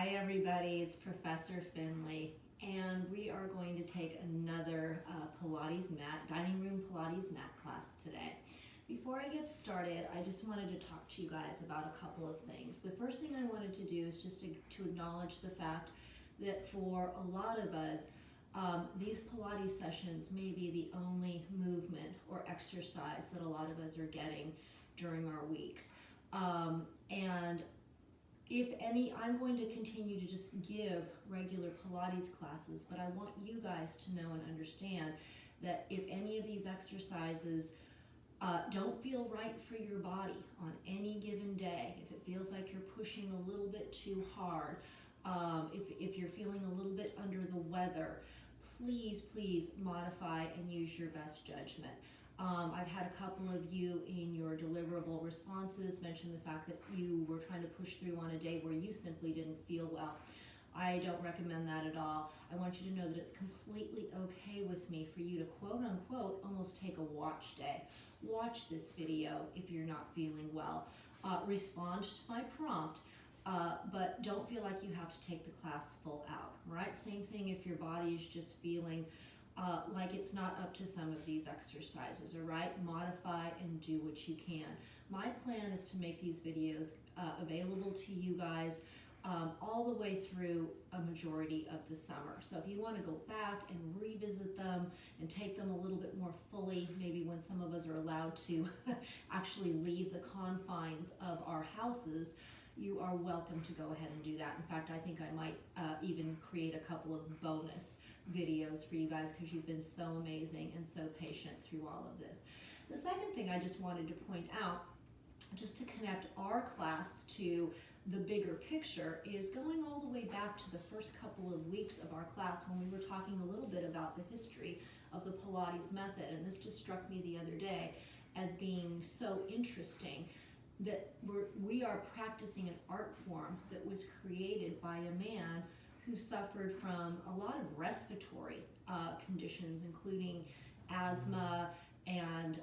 Hi everybody, it's Professor Finley, and we are going to take another Pilates mat, Dining Room Pilates mat class today. Before I get started, I just wanted to talk to you guys about a couple of things. The first thing I wanted to do is just to acknowledge the fact that for a lot of us, these Pilates sessions may be the only movement or exercise that a lot of us are getting during our weeks. And if any, I'm going to continue to just give regular Pilates classes, but I want you guys to know and understand that if any of these exercises don't feel right for your body on any given day, if it feels like you're pushing a little bit too hard, if you're feeling a little bit under the weather, please modify and use your best judgment. I've had a couple of you in your deliverable responses mention the fact that you were trying to push through on a day where you simply didn't feel well. I don't recommend that at all. I want you to know that it's completely okay with me for you to quote unquote almost take a watch day. Watch this video if you're not feeling well. Respond to my prompt, but don't feel like you have to take the class full out, right? Same thing if your body is just feeling like it's not up to some of these exercises, all right? Modify and do what you can. My plan is to make these videos available to you guys all the way through a majority of the summer. So if you want to go back and revisit them and take them a little bit more fully, maybe when some of us are allowed to actually leave the confines of our houses, you are welcome to go ahead and do that. In fact, I think I might even create a couple of bonus videos for you guys because you've been so amazing and so patient through all of this. The second thing I just wanted to point out, just to connect our class to the bigger picture, is going all the way back to the first couple of weeks of our class when we were talking a little bit about the history of the Pilates method. And this just struck me the other day as being so interesting, that we are practicing an art form that was created by a man who suffered from a lot of respiratory conditions, including asthma and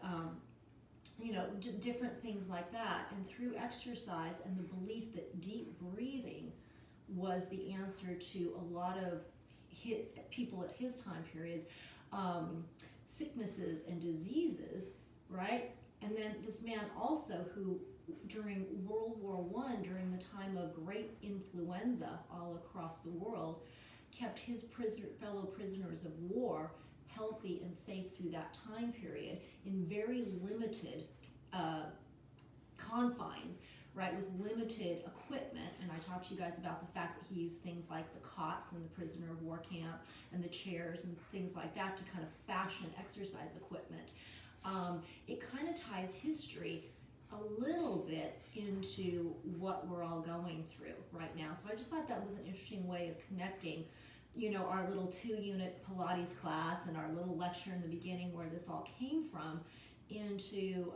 just different things like that. And through exercise and the belief that deep breathing was the answer to a lot of people at his time periods, sicknesses and diseases, right? And then this man also who during World War I, during the time of great influenza all across the world, kept his fellow prisoners of war healthy and safe through that time period in very limited confines, right, with limited equipment. And I talked to you guys about the fact that he used things like the cots in the prisoner of war camp and the chairs and things like that to kind of fashion exercise equipment. It kind of ties history a little bit into what we're all going through right now. So I just thought that was an interesting way of connecting, our little 2-unit Pilates class and our little lecture in the beginning where this all came from into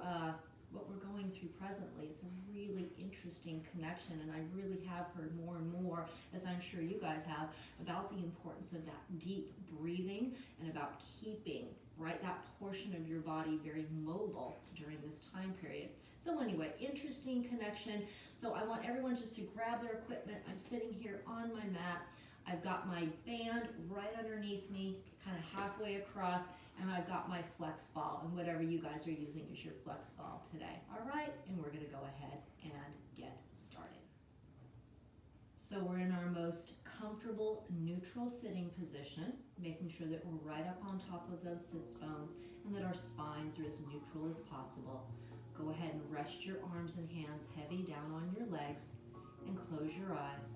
what we're going through presently. It's a really interesting connection, and I really have heard more and more, as I'm sure you guys have, about the importance of that deep breathing and about keeping, right, that portion of your body very mobile during this time period. So anyway, interesting connection. So I want everyone just to grab their equipment. I'm sitting here on my mat. I've got my band right underneath me, kind of halfway across, and I've got my flex ball, and whatever you guys are using is your flex ball today. All right, and we're gonna go ahead and get started. So we're in our most comfortable neutral sitting position, making sure that we're right up on top of those sits bones and that our spines are as neutral as possible. Go ahead and rest your arms and hands heavy down on your legs and close your eyes.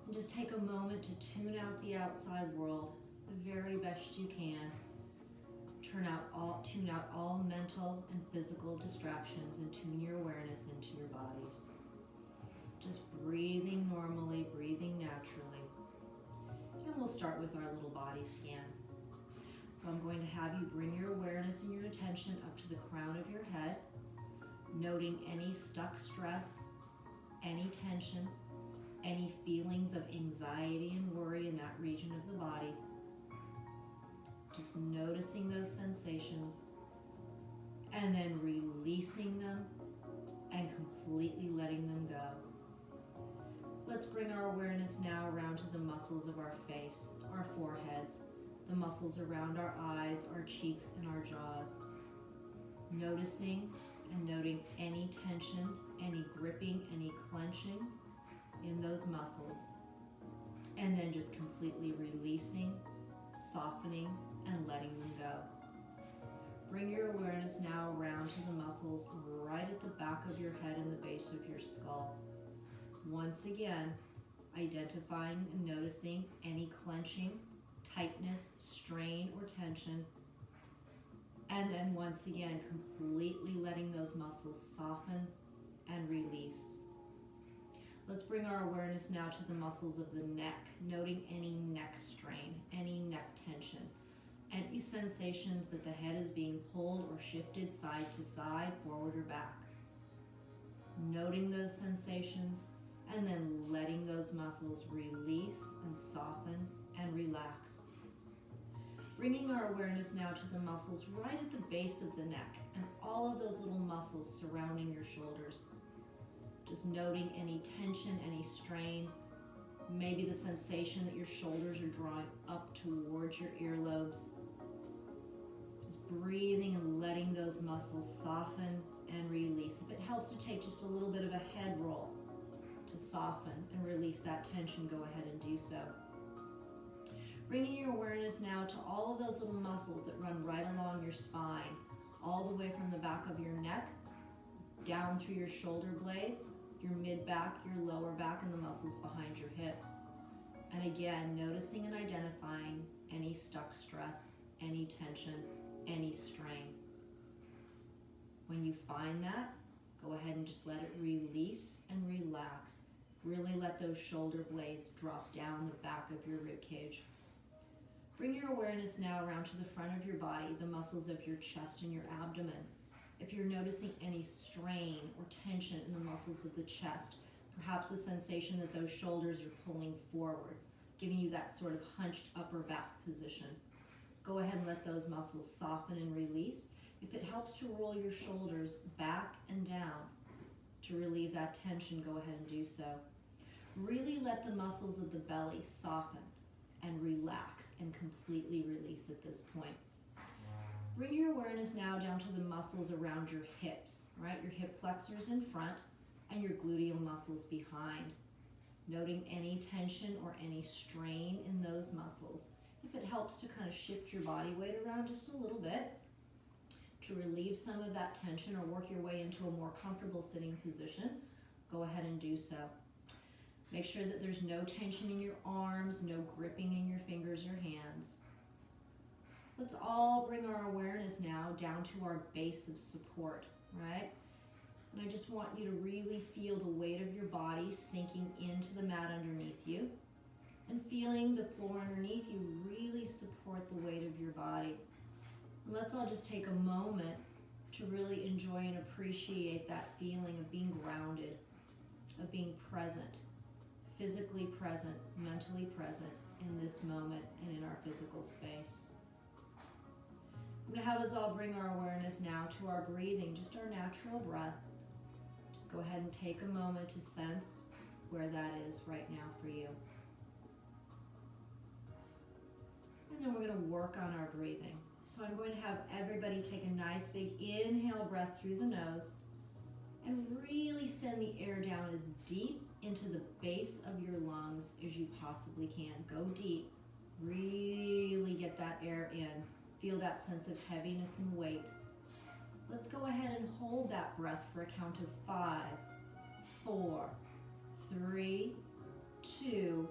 And just take a moment to tune out the outside world the very best you can. Tune out all mental and physical distractions and tune your awareness into your bodies. Just breathing normally, breathing naturally. And we'll start with our little body scan. So I'm going to have you bring your awareness and your attention up to the crown of your head, noting any stuck stress, any tension, any feelings of anxiety and worry in that region of the body. Just noticing those sensations and then releasing them and completely letting them go. Let's bring our awareness now around to the muscles of our face, our foreheads, the muscles around our eyes, our cheeks, and our jaws. Noticing and noting any tension, any gripping, any clenching in those muscles. And then just completely releasing, softening, and letting them go. Bring your awareness now around to the muscles right at the back of your head and the base of your skull. Once again, identifying and noticing any clenching, tightness, strain, or tension. And then once again, completely letting those muscles soften and release. Let's bring our awareness now to the muscles of the neck, noting any neck strain, any neck tension, any sensations that the head is being pulled or shifted side to side, forward or back. Noting those sensations and then letting those muscles release and soften and relax. Bringing our awareness now to the muscles right at the base of the neck and all of those little muscles surrounding your shoulders. Just noting any tension, any strain, maybe the sensation that your shoulders are drawing up towards your earlobes. Just breathing and letting those muscles soften and release. If it helps to take just a little bit of a head roll to soften and release that tension, go ahead and do so. Bringing your awareness now to all of those little muscles that run right along your spine, all the way from the back of your neck, down through your shoulder blades, your mid-back, your lower back, and the muscles behind your hips. And again, noticing and identifying any stuck stress, any tension, any strain. When you find that, go ahead and just let it release and relax. Really let those shoulder blades drop down the back of your rib cage. Bring your awareness now around to the front of your body, the muscles of your chest and your abdomen. If you're noticing any strain or tension in the muscles of the chest, perhaps the sensation that those shoulders are pulling forward, giving you that sort of hunched upper back position. Go ahead and let those muscles soften and release. If it helps to roll your shoulders back and down to relieve that tension, go ahead and do so. Really let the muscles of the belly soften and relax and completely release at this point. Bring your awareness now down to the muscles around your hips, right? Your hip flexors in front and your gluteal muscles behind. Noting any tension or any strain in those muscles. If it helps to kind of shift your body weight around just a little bit to relieve some of that tension or work your way into a more comfortable sitting position, go ahead and do so. Make sure that there's no tension in your arms, no gripping in your fingers or hands. Let's all bring our awareness now down to our base of support, right? And I just want you to really feel the weight of your body sinking into the mat underneath you and feeling the floor underneath you really support the weight of your body. And let's all just take a moment to really enjoy and appreciate that feeling of being grounded, of being present, physically present, mentally present in this moment and in our physical space. I'm going to have us all bring our awareness now to our breathing, just our natural breath. Just go ahead and take a moment to sense where that is right now for you. And then we're going to work on our breathing. So I'm going to have everybody take a nice big inhale breath through the nose and really send the air down as deep into the base of your lungs as you possibly can. Go deep. Really get that air in. Feel that sense of heaviness and weight. Let's go ahead and hold that breath for a count of 5, 4, 3, 2,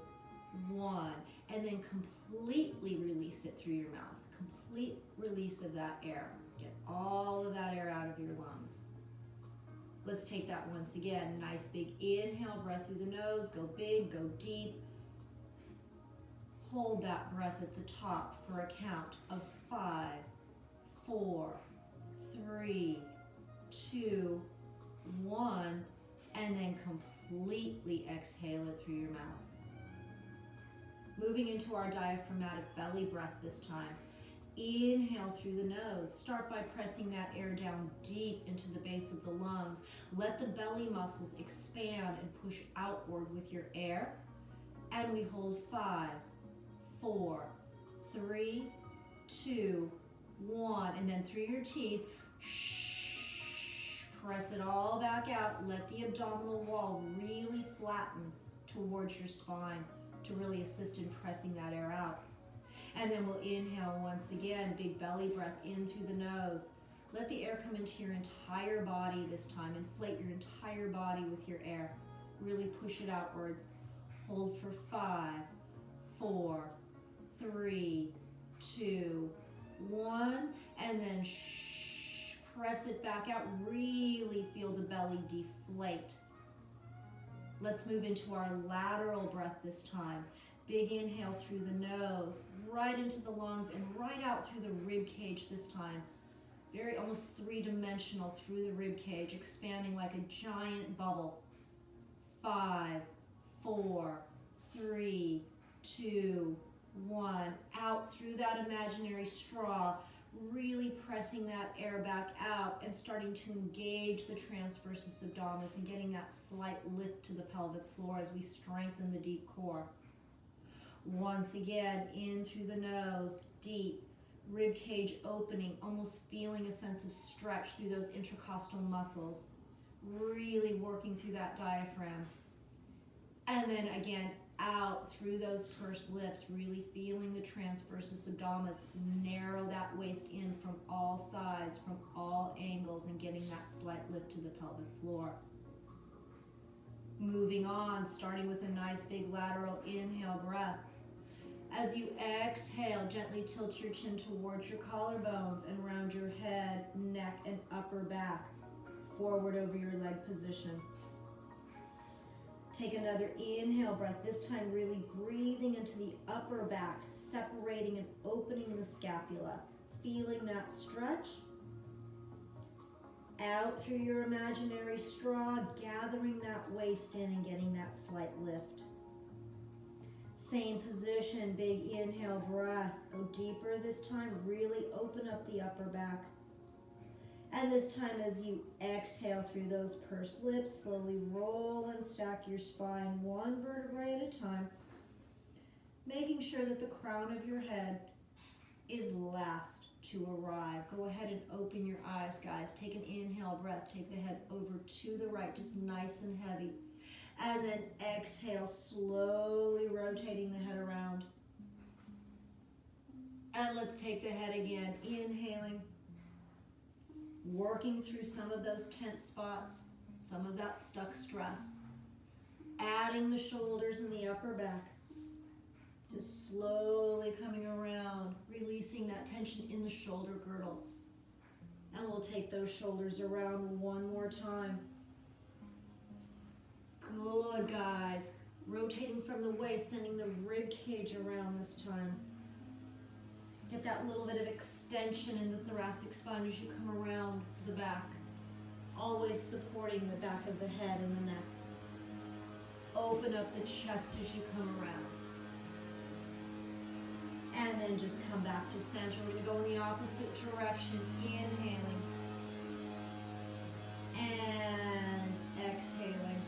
1, and then completely release it through your mouth. Complete release of that air. Get all of that air out of your lungs. Let's take that once again. Nice big inhale, breath through the nose. Go big, go deep. Hold that breath at the top for a count of 5, 4, 3, 2, 1, and then completely exhale it through your mouth. Moving into our diaphragmatic belly breath this time. Inhale through the nose. Start by pressing that air down deep into the base of the lungs. Let the belly muscles expand and push outward with your air. And we hold 5, 4, 3, 2, 1. And then through your teeth, press it all back out. Let the abdominal wall really flatten towards your spine to really assist in pressing that air out. And then we'll inhale once again, big belly breath in through the nose. Let the air come into your entire body this time. Inflate your entire body with your air. Really push it outwards. Hold for 5, 4, 3, 2, 1. And then press it back out. Really feel the belly deflate. Let's move into our lateral breath this time. Big inhale through the nose, right into the lungs, and right out through the rib cage this time. Very almost three-dimensional through the rib cage, expanding like a giant bubble. 5, 4, 3, 2, 1. Out through that imaginary straw, really pressing that air back out and starting to engage the transversus abdominis and getting that slight lift to the pelvic floor as we strengthen the deep core. Once again, in through the nose, deep, rib cage opening, almost feeling a sense of stretch through those intercostal muscles, really working through that diaphragm. And then again, out through those pursed lips, really feeling the transversus abdominis, narrow that waist in from all sides, from all angles, and getting that slight lift to the pelvic floor. Moving on, starting with a nice big lateral inhale breath. As you exhale, gently tilt your chin towards your collarbones and round your head, neck, and upper back forward over your leg position. Take another inhale breath, this time really breathing into the upper back, separating and opening the scapula, feeling that stretch. Out through your imaginary straw, gathering that waist in and getting that slight lift. Same position, big inhale breath. Go deeper this time, really open up the upper back. And this time as you exhale through those pursed lips, slowly roll and stack your spine one vertebrae at a time, making sure that the crown of your head is last to arrive. Go ahead and open your eyes, guys. Take an inhale breath. Take the head over to the right, just nice and heavy. And then exhale, slowly rotating the head around. And let's take the head again, inhaling, working through some of those tense spots, some of that stuck stress. Adding the shoulders and the upper back. Just slowly coming around, releasing that tension in the shoulder girdle. And we'll take those shoulders around one more time. Good, guys. Rotating from the waist, sending the rib cage around this time. Get that little bit of extension in the thoracic spine as you come around the back. Always supporting the back of the head and the neck. Open up the chest as you come around. And then just come back to center. We're going to go in the opposite direction. Inhaling. And exhaling.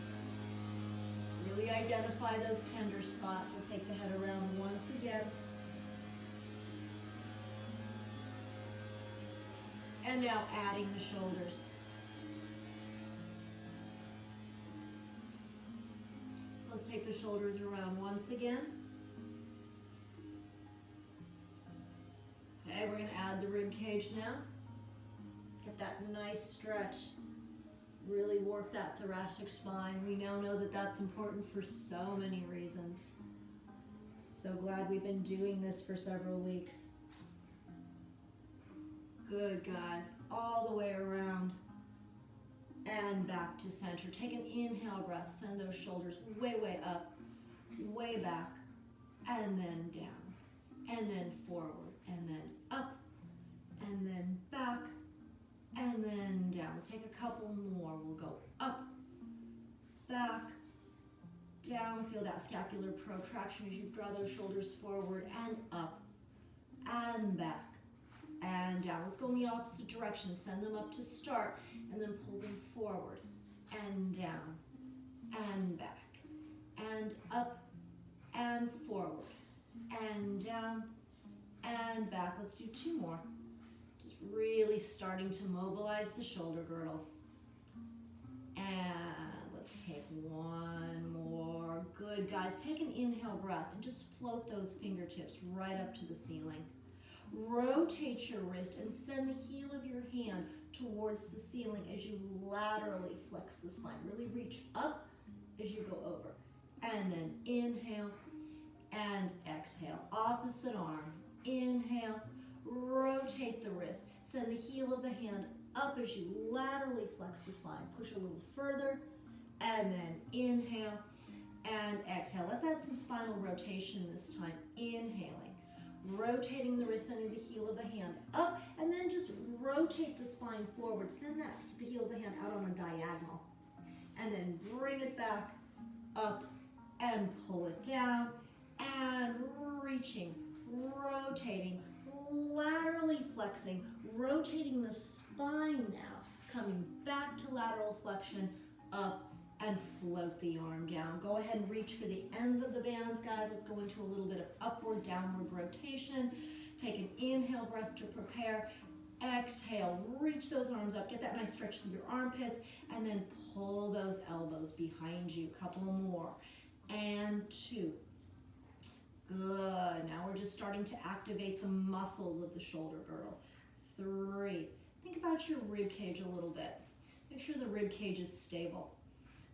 Really identify those tender spots. We'll take the head around once again. And now adding the shoulders. Let's take the shoulders around once again. Okay, we're going to add the rib cage now. Get that nice stretch. Really work that thoracic spine. We now know that that's important for so many reasons. So glad we've been doing this for several weeks. Good, guys. All the way around and back to center. Take an inhale breath. Send those shoulders way, way up, way back, and then down, and then forward, and then up, and then back, and then down. Let's take a couple more. We'll go up, back, down. Feel that scapular protraction as you draw those shoulders forward and up and back and down. Let's go in the opposite direction. Send them up to start, and then pull them forward, and down, and back, and up, and forward, and down, and back. Let's do 2 more. Just really starting to mobilize the shoulder girdle. And let's take 1 more. Good, guys. Take an inhale breath and just float those fingertips right up to the ceiling. Rotate your wrist and send the heel of your hand towards the ceiling as you laterally flex the spine. Really reach up as you go over. And then inhale and exhale. Opposite arm. Inhale, rotate the wrist. Send the heel of the hand up as you laterally flex the spine. Push a little further, and then inhale and exhale. Let's add some spinal rotation this time. Inhaling, rotating the wrist, sending the heel of the hand up, and then just rotate the spine forward. Send the heel of the hand out on a diagonal, and then bring it back up and pull it down, and reaching, rotating, laterally flexing, rotating the spine now, coming back to lateral flexion, up, and float the arm down. Go ahead and reach for the ends of the bands, guys. Let's go into a little bit of upward, downward rotation. Take an inhale breath to prepare. Exhale, reach those arms up. Get that nice stretch through your armpits, and then pull those elbows behind you. Couple more. And 2. Good. Now we're just starting to activate the muscles of the shoulder girdle. 3. Think about your rib cage a little bit. Make sure the rib cage is stable,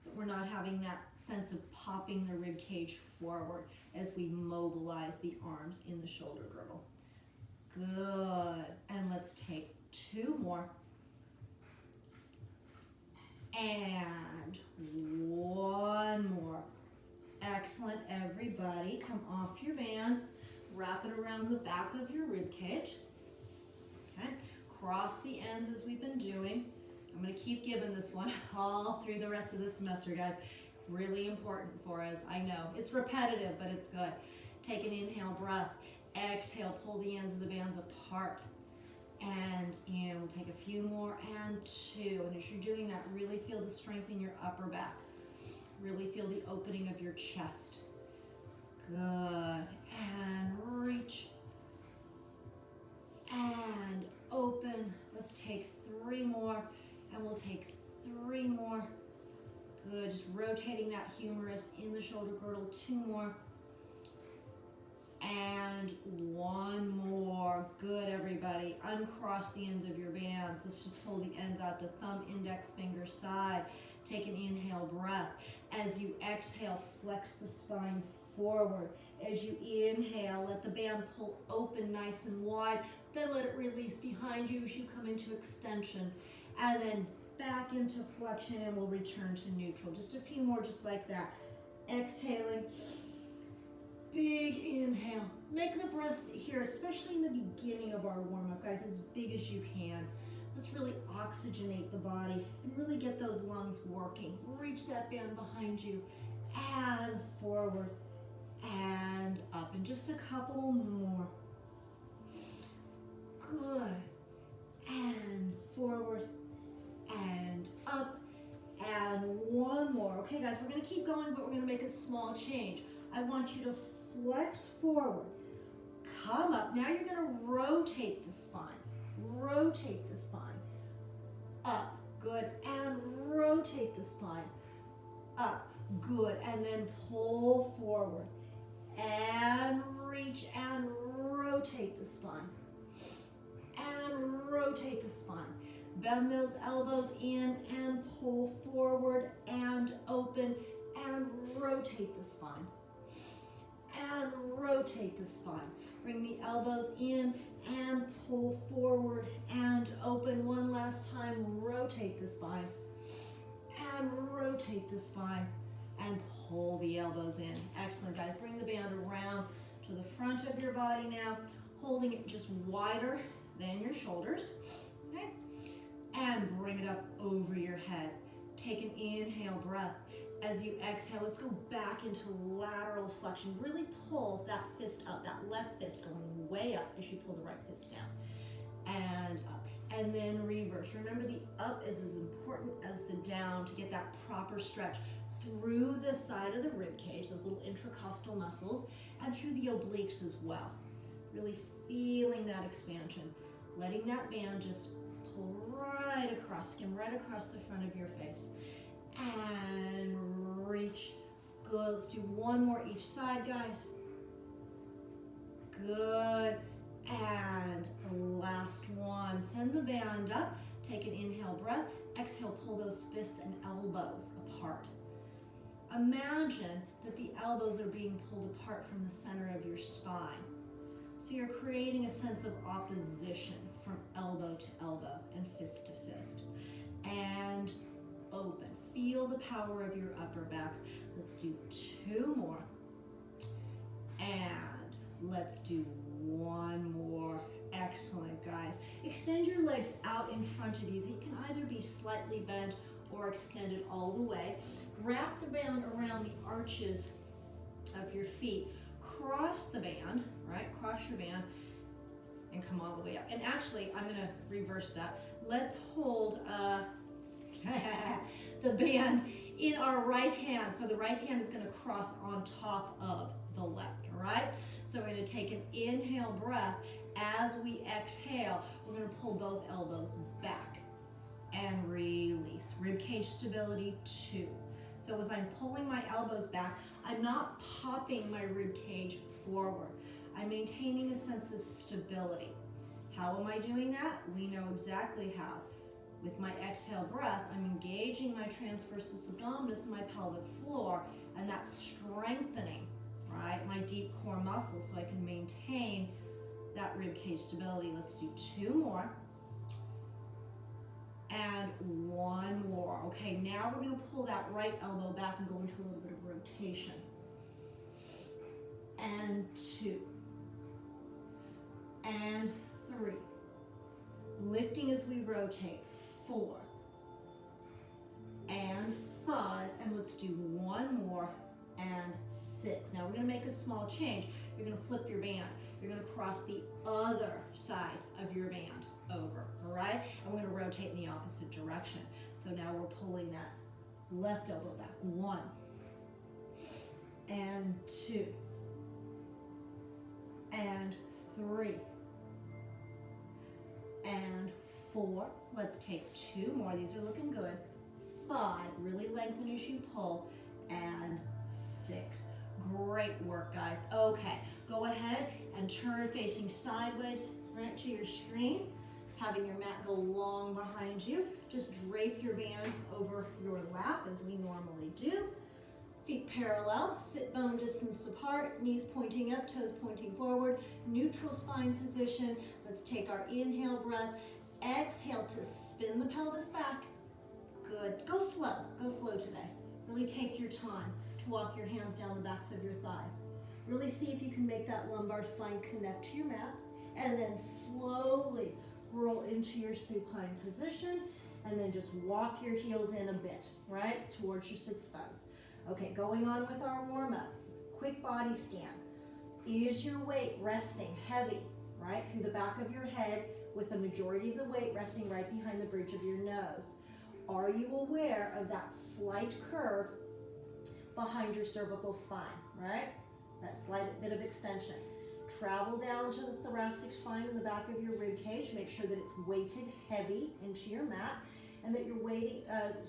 that we're not having that sense of popping the rib cage forward as we mobilize the arms in the shoulder girdle. Good. And let's take 2 more. And 1 more. Excellent, everybody. Come off your band. Wrap it around the back of your rib cage. Okay. Cross the ends as we've been doing. I'm going to keep giving this one all through the rest of the semester, guys. Really important for us. I know. It's repetitive, but it's good. Take an inhale breath. Exhale, pull the ends of the bands apart. And in. We'll take a few more. And 2. And as you're doing that, really feel the strength in your upper back. Really feel the opening of your chest. Good. And reach. And open. Let's take 3 more. And we'll take 3 more. Good. Just rotating that humerus in the shoulder girdle. 2 more. And 1 more. Good, everybody. Uncross the ends of your bands. Let's just hold the ends out, the thumb, index finger side. Take an inhale breath. As you exhale, flex the spine forward. As you inhale, let the band pull open nice and wide. Then let it release behind you as you come into extension. And then back into flexion, and we'll return to neutral. Just a few more just like that. Exhaling. Big inhale. Make the breaths here, especially in the beginning of our warm-up, guys, as big as you can. Let's really oxygenate the body and really get those lungs working. Reach that band behind you and forward and up. And just a couple more. Good. And forward and up and 1 more. Okay, guys, we're going to keep going, but we're going to make a small change. I want you to flex forward. Come up. Now you're going to rotate the spine. Rotate the spine. Up. Good. And rotate the spine. Up. Good. And then pull forward. And reach and rotate the spine. And rotate the spine. Bend those elbows in and pull forward and open and rotate the spine. And rotate the spine. Bring the elbows in and pull forward and open. One last time, rotate the spine. And rotate the spine. And pull the elbows in. Excellent, guys. Bring the band around to the front of your body now, holding it just wider than your shoulders. Okay? And bring it up over your head. Take an inhale breath. As you exhale, let's go back into lateral flexion. Really pull that fist up, that left fist going way up as you pull the right fist down. and up. And then reverse. Remember, the up is as important as the down to get that proper stretch through the side of the rib cage, those little intercostal muscles, and through the obliques as well. Really feeling that expansion. Letting that band just pull right across, skim right across the front of your face. And reach. Good. Let's do one more each side, guys. Good. And last one. Send the band up. Take an inhale breath. Exhale, pull those fists and elbows apart. Imagine that the elbows are being pulled apart from the center of your spine. So you're creating a sense of opposition from elbow to elbow and fist to fist. And open. Feel the power of your upper backs. Let's do two more. And let's do one more. Excellent, guys. Extend your legs out in front of you. They can either be slightly bent or extended all the way. Wrap the band around the arches of your feet. Cross the band, right? Cross your band and come all the way up. And actually, I'm gonna reverse that. Let's hold the band in our right hand. So the right hand is gonna cross on top of the left, all right? So we're gonna take an inhale breath. As we exhale, we're gonna pull both elbows back and release. Rib cage stability 2. So as I'm pulling my elbows back, I'm not popping my rib cage forward. I'm maintaining a sense of stability. How am I doing that? We know exactly how. With my exhale breath, I'm engaging my transversus abdominis, my pelvic floor, and that's strengthening, right, my deep core muscles so I can maintain that rib cage stability. Let's do two more. And one more. Okay, now we're gonna pull that right elbow back and go into a little bit of rotation. And 2. And 3. Lifting as we rotate. 4. And 5. And let's do one more. And 6. Now we're gonna make a small change. You're gonna flip your band. You're gonna cross the other side of your band over, all right? And we're gonna rotate in the opposite direction. So now we're pulling that left elbow back. 1. And 2. And 3. And 4. Let's take 2 more. These are looking good. 5. Really lengthen as you pull. And 6. Great work, guys. Okay, go ahead and turn facing sideways right to your screen. Having your mat go long behind you. Just drape your band over your lap as we normally do. Feet parallel, sit bone distance apart, knees pointing up, toes pointing forward, neutral spine position. Let's take our inhale breath. Exhale to spin the pelvis back. Good. Go slow today. Really take your time to walk your hands down the backs of your thighs. Really see if you can make that lumbar spine connect to your mat, and then slowly roll into your supine position, and then just walk your heels in a bit, right, towards your sits bones. Okay, going on with our warm-up. Quick body scan. Is your weight resting heavy, right, through the back of your head, with the majority of the weight resting right behind the bridge of your nose? Are you aware of that slight curve behind your cervical spine, right? That slight bit of extension. Travel down to the thoracic spine in the back of your rib cage. Make sure that it's weighted heavy into your mat, and that you're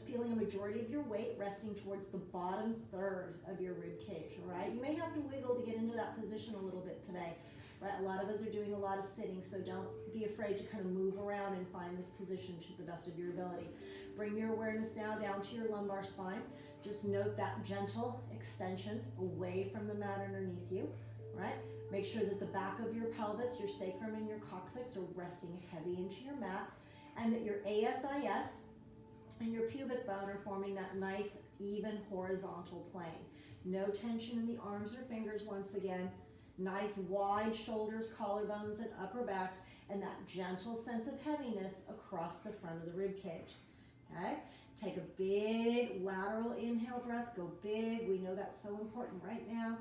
feeling a majority of your weight resting towards the bottom third of your rib cage, all right? You may have to wiggle to get into that position a little bit today, right? A lot of us are doing a lot of sitting, so don't be afraid to kind of move around and find this position to the best of your ability. Bring your awareness now down to your lumbar spine. Just note that gentle extension away from the mat underneath you, right? Make sure that the back of your pelvis, your sacrum, and your coccyx are resting heavy into your mat, and that your ASIS and your pubic bone are forming that nice, even horizontal plane. No tension in the arms or fingers once again. Nice wide shoulders, collarbones, and upper backs, and that gentle sense of heaviness across the front of the rib cage. Okay? Take a big lateral inhale breath. Go big. We know that's so important right now.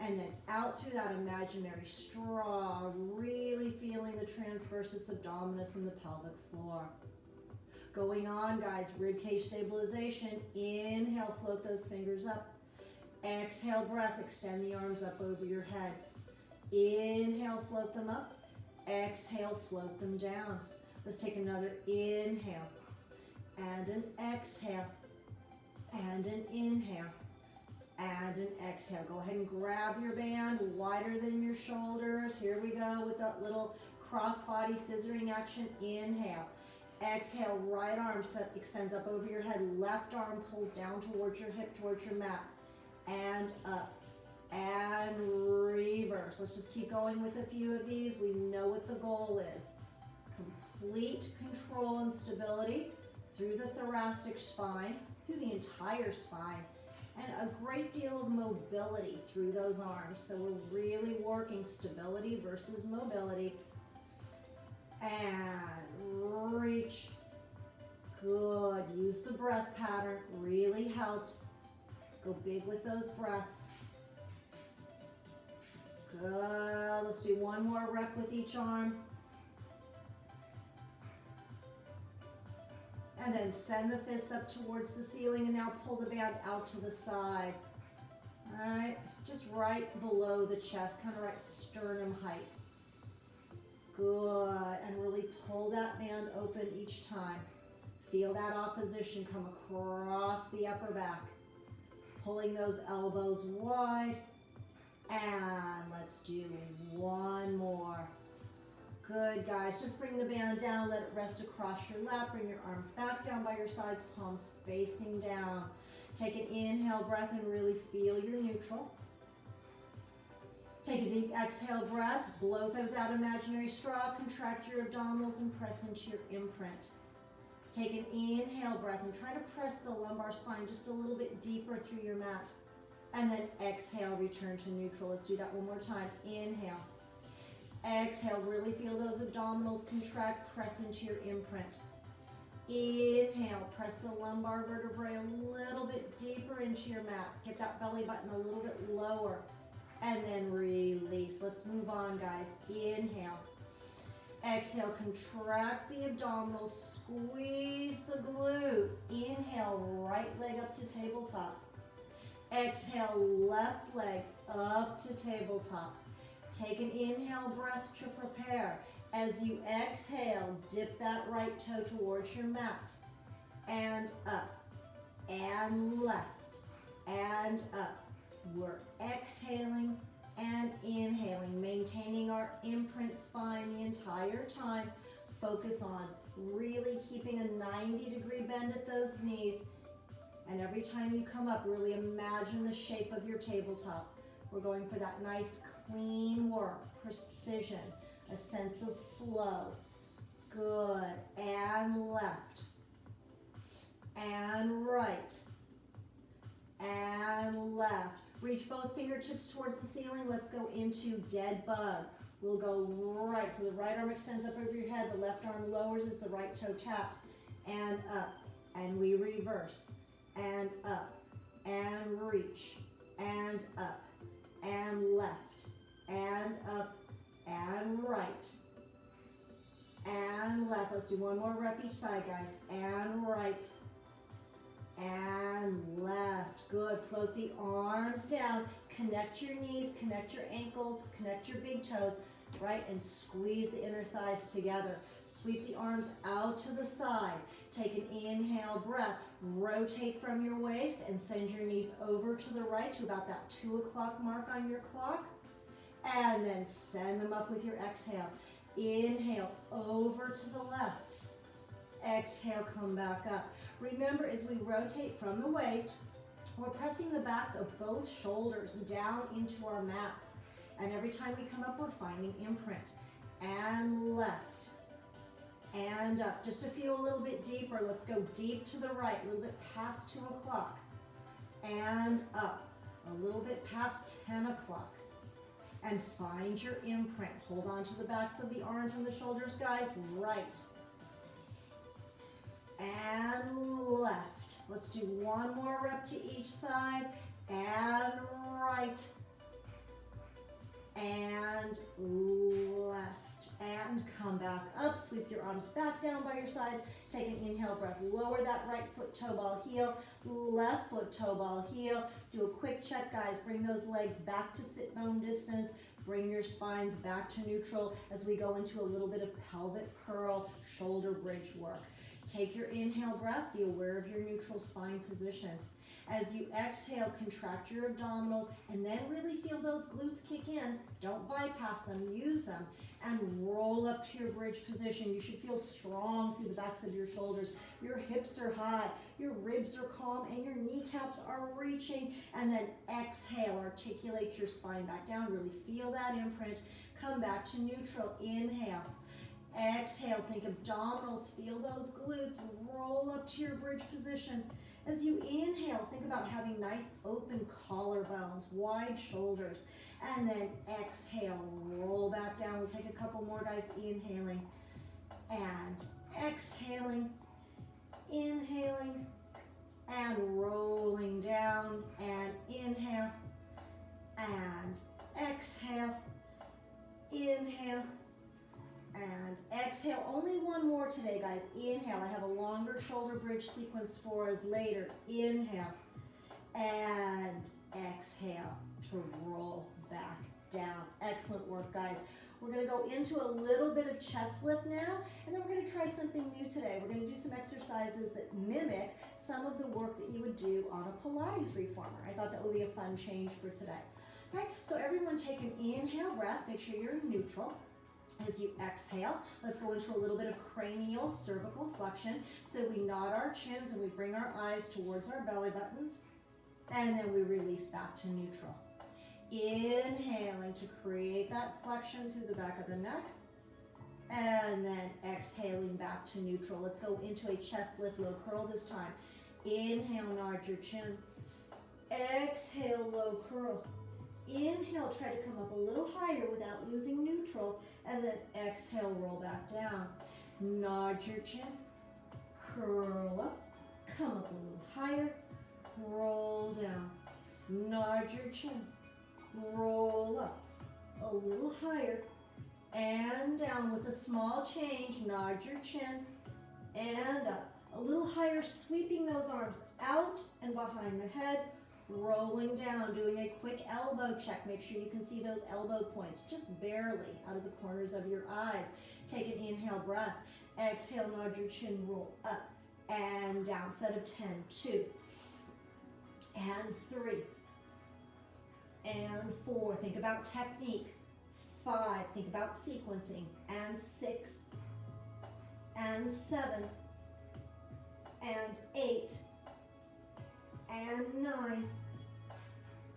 And then out through that imaginary straw, really feeling the transversus abdominis and the pelvic floor. Going on, guys, ribcage stabilization. Inhale, float those fingers up. Exhale, breath, extend the arms up over your head. Inhale, float them up. Exhale, float them down. Let's take another inhale and an exhale and an inhale and an exhale. Go ahead and grab your band wider than your shoulders. Here we go with that little cross body scissoring action. Inhale. Exhale, right arm extends up over your head. Left arm pulls down towards your hip, towards your mat. And up. And reverse. Let's just keep going with a few of these. We know what the goal is. Complete control and stability through the thoracic spine, through the entire spine, and a great deal of mobility through those arms. So we're really working stability versus mobility. And reach. Good. Use the breath pattern. Really helps. Go big with those breaths. Good. Let's do one more rep with each arm. And then send the fists up towards the ceiling, and now pull the band out to the side. All right, just right below the chest, kind of right sternum height. Good, and really pull that band open each time. Feel that opposition come across the upper back. Pulling those elbows wide. And let's do one more. Good, guys. Just bring the band down. Let it rest across your lap. Bring your arms back down by your sides, palms facing down. Take an inhale breath and really feel your neutral. Take a deep exhale breath. Blow through that imaginary straw. Contract your abdominals and press into your imprint. Take an inhale breath and try to press the lumbar spine just a little bit deeper through your mat. And then exhale, return to neutral. Let's do that one more time. Inhale. Exhale, really feel those abdominals contract, press into your imprint. Inhale, press the lumbar vertebrae a little bit deeper into your mat. Get that belly button a little bit lower. And then release. Let's move on, guys. Inhale. Exhale, contract the abdominals, squeeze the glutes. Inhale, right leg up to tabletop. Exhale, left leg up to tabletop. Take an inhale breath to prepare. As you exhale, dip that right toe towards your mat. And up, and left, and up. We're exhaling and inhaling, maintaining our imprint spine the entire time. Focus on really keeping a 90-degree bend at those knees. And every time you come up, really imagine the shape of your tabletop. We're going for that nice, clean work, precision, a sense of flow. Good. And left. And right. And left. Reach both fingertips towards the ceiling. Let's go into dead bug. We'll go right. So the right arm extends up over your head. The left arm lowers as the right toe taps. And up. And we reverse. And up. And reach. And up. And left. And up. And right. And left. Let's do one more rep each side, guys. And right. And left. Good. Float the arms down. Connect your knees, connect your ankles, connect your big toes, right? And squeeze the inner thighs together. Sweep the arms out to the side. Take an inhale breath. Rotate from your waist and send your knees over to the right to about that 2 o'clock mark on your clock. And then send them up with your exhale. Inhale over to the left. Exhale, come back up. Remember, as we rotate from the waist, we're pressing the backs of both shoulders down into our mats. And every time we come up, we're finding imprint. And left. And up. Just to feel a little bit deeper, let's go deep to the right, a little bit past 2 o'clock. And up. A little bit past 10 o'clock. And find your imprint. Hold on to the backs of the arms and the shoulders, guys. Right. And left. Let's do one more rep to each side. And right. up, sweep your arms back down by your side. Take an inhale breath, lower that right foot toe ball heel, left foot toe ball heel. Do a quick check, guys. Bring those legs back to sit bone distance. Bring your spines back to neutral as we go into a little bit of pelvic curl, shoulder bridge work. Take your inhale breath, be aware of your neutral spine position. As you exhale, contract your abdominals and then really feel those glutes kick in. Don't bypass them, use them, and roll up to your bridge position. You should feel strong through the backs of your shoulders. Your hips are high, your ribs are calm, and your kneecaps are reaching. And then exhale, articulate your spine back down. Really feel that imprint. Come back to neutral. Inhale. Exhale, think abdominals, feel those glutes, roll up to your bridge position. As you inhale, think about having nice open collarbones, wide shoulders, and then exhale, roll back down. We'll take a couple more, guys. Inhaling and exhaling, inhaling and rolling down, and inhale and exhale, inhale and exhale. Only one more today, guys. Inhale. I have a longer shoulder bridge sequence for us later. Inhale and exhale to roll back down. Excellent work, guys. We're going to go into a little bit of chest lift now, and then we're going to try something new today. We're going to do some exercises that mimic some of the work that you would do on a Pilates reformer. I thought that would be a fun change for today. Okay, so everyone take an inhale breath. Make sure you're neutral. As you exhale, let's go into a little bit of cranial cervical flexion. So we nod our chins and we bring our eyes towards our belly buttons, and then we release back to neutral. Inhaling to create that flexion through the back of the neck, and then exhaling back to neutral. Let's go into a chest lift, low curl this time. Inhale, nod your chin. Exhale, low curl. Inhale, try to come up a little higher without losing neutral, and then exhale, roll back down. Nod your chin, curl up, come up a little higher, roll down. Nod your chin, roll up, a little higher, and down with a small change. Nod your chin, and up. A little higher, sweeping those arms out and behind the head, rolling down, doing a quick elbow check. Make sure you can see those elbow points, just barely out of the corners of your eyes. Take an inhale breath. Exhale, nod your chin, roll up and down. Set of 10, 2, and 3, and 4. Think about technique. 5, think about sequencing. And 6, and 7, and 8, and 9,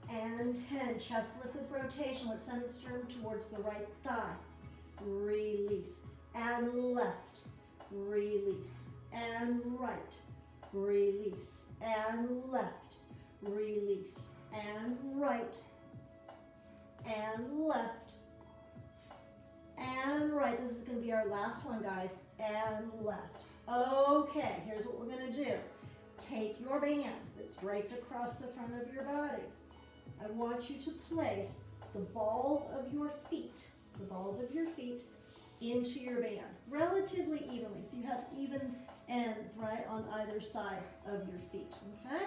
and 10. Chest lift with rotation. Let's send the sternum towards the right thigh. Release. And left. Release. And right. Release. And left. Release. And right. And left. And right. This is going to be our last one, guys. And left. Okay, here's what we're going to do. Take your band that's draped across the front of your body. I want you to place the balls of your feet into your band, relatively evenly, so you have even ends, right, on either side of your feet, okay?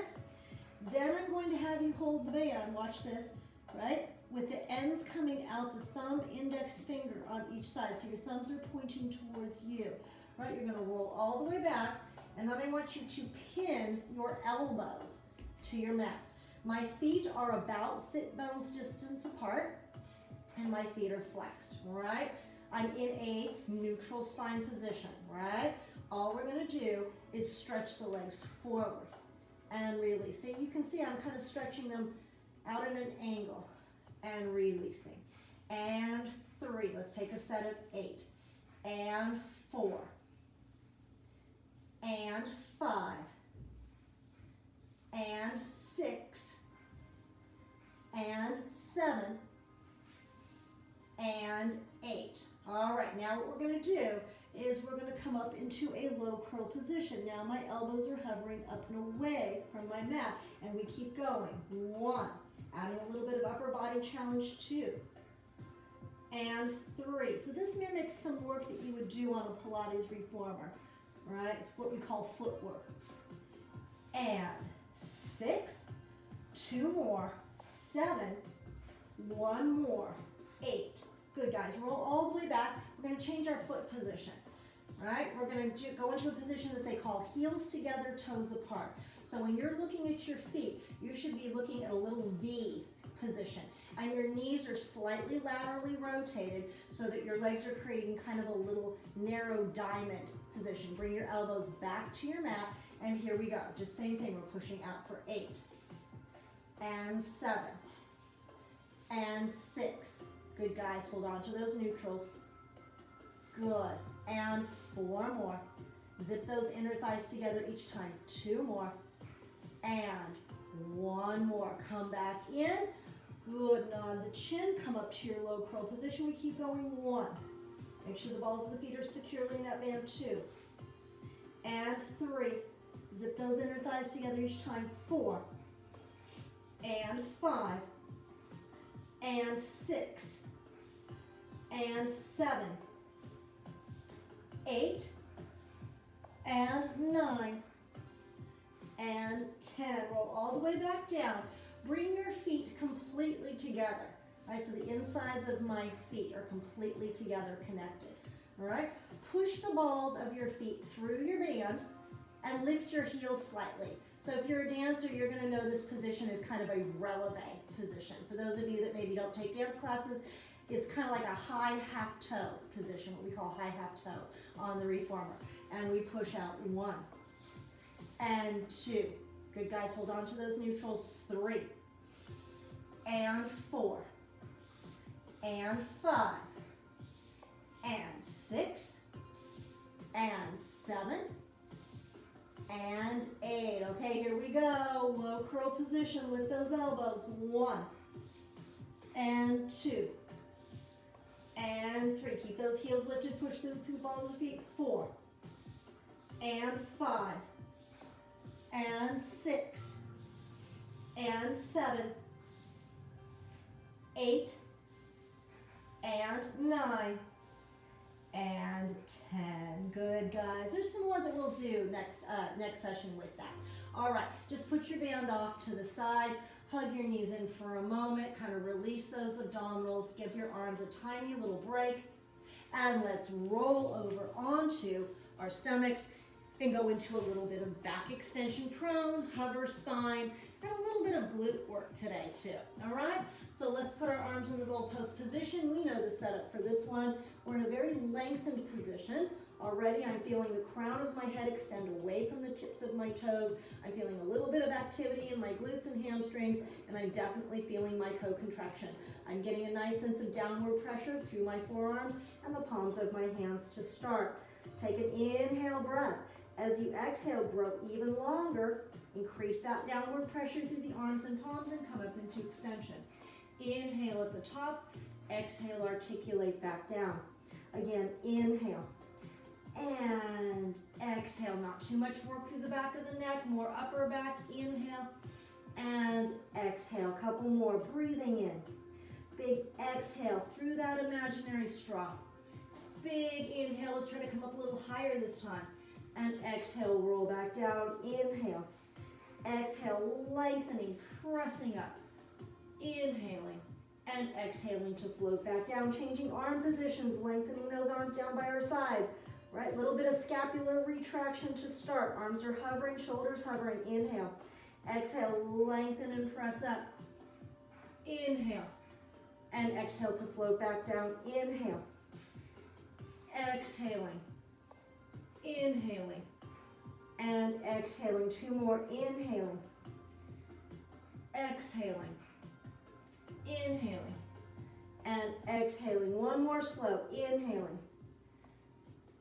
Then I'm going to have you hold the band, watch this, right, with the ends coming out, the thumb, index finger on each side, so your thumbs are pointing towards you, right? You're going to roll all the way back, and then I want you to pin your elbows to your mat. My feet are about sit bones distance apart, and my feet are flexed, all right? I'm in a neutral spine position, right? All we're gonna do is stretch the legs forward and release. So you can see I'm kind of stretching them out at an angle and releasing. And 3, let's take a set of 8. And 4. And 5. And 6. And 7. And 8. All right, now what we're going to do is we're going to come up into a low curl position. Now my elbows are hovering up and away from my mat, and we keep going. 1, adding a little bit of upper body challenge. 2, and 3. So this mimics some work that you would do on a Pilates reformer, right? It's what we call footwork. And 6, 2 more, 7, 1 more, 8. Good, guys. Roll all the way back. We're going to change our foot position, right? We're going to go into a position that they call heels together, toes apart. So when you're looking at your feet, you should be looking at a little V position. And your knees are slightly laterally rotated so that your legs are creating kind of a little narrow diamond position. Bring your elbows back to your mat, and here we go. Just same thing, we're pushing out for 8, and 7, and 6. Good, guys, hold on to those neutrals. Good, and 4 more. Zip those inner thighs together each time. 2 more, and 1 more. Come back in. Good, nod the chin, come up to your low curl position. We keep going. 1. Make sure the balls of the feet are securely in that band. 2, and 3. Zip those inner thighs together each time. 4, and 5, and 6, and 7, 8, and 9, and 10. Roll all the way back down. Bring your feet completely together. All right, so the insides of my feet are completely together, connected. All right, push the balls of your feet through your band and lift your heels slightly. So if you're a dancer, you're going to know this position is kind of a releve position. For those of you that maybe don't take dance classes, it's kind of like a high half toe position, what we call high half toe on the reformer. And we push out 1 and 2. Good, guys, hold on to those neutrals. 3, and 4, and 5, and 6, and 7, and 8. Okay, here we go. Low curl position. Lift those elbows. 1, and 2, and 3. Keep those heels lifted. Push through the balls of feet. 4, and 5, and 6, and 7, 8, and 9, and 10. Good, guys. There's some more that we'll do next session with that. All right, just put your band off to the side, hug your knees in for a moment, kind of release those abdominals, give your arms a tiny little break, and let's roll over onto our stomachs and go into a little bit of back extension prone, hover spine, and a little bit of glute work today too, all right? So let's put our arms in the goalpost position. We know the setup for this one. We're in a very lengthened position. Already I'm feeling the crown of my head extend away from the tips of my toes. I'm feeling a little bit of activity in my glutes and hamstrings, and I'm definitely feeling my co-contraction. I'm getting a nice sense of downward pressure through my forearms and the palms of my hands to start. Take an inhale breath. As you exhale, grow even longer. Increase that downward pressure through the arms and palms and come up into extension. Inhale at the top. Exhale, articulate back down. Again, inhale. And exhale. Not too much work through the back of the neck. More upper back. Inhale. And exhale. Couple more. Breathing in. Big exhale through that imaginary straw. Big inhale. Let's try to come up a little higher this time. And exhale, roll back down. Inhale. Exhale, lengthening, pressing up. Inhaling and exhaling to float back down. Changing arm positions, lengthening those arms down by our sides. Right, little bit of scapular retraction to start. Arms are hovering, shoulders hovering. Inhale. Exhale, lengthen and press up. Inhale. And exhale to float back down. Inhale. Exhaling. Inhaling and exhaling. 2 more. Inhaling, exhaling, inhaling, and exhaling. 1 more slow. Inhaling,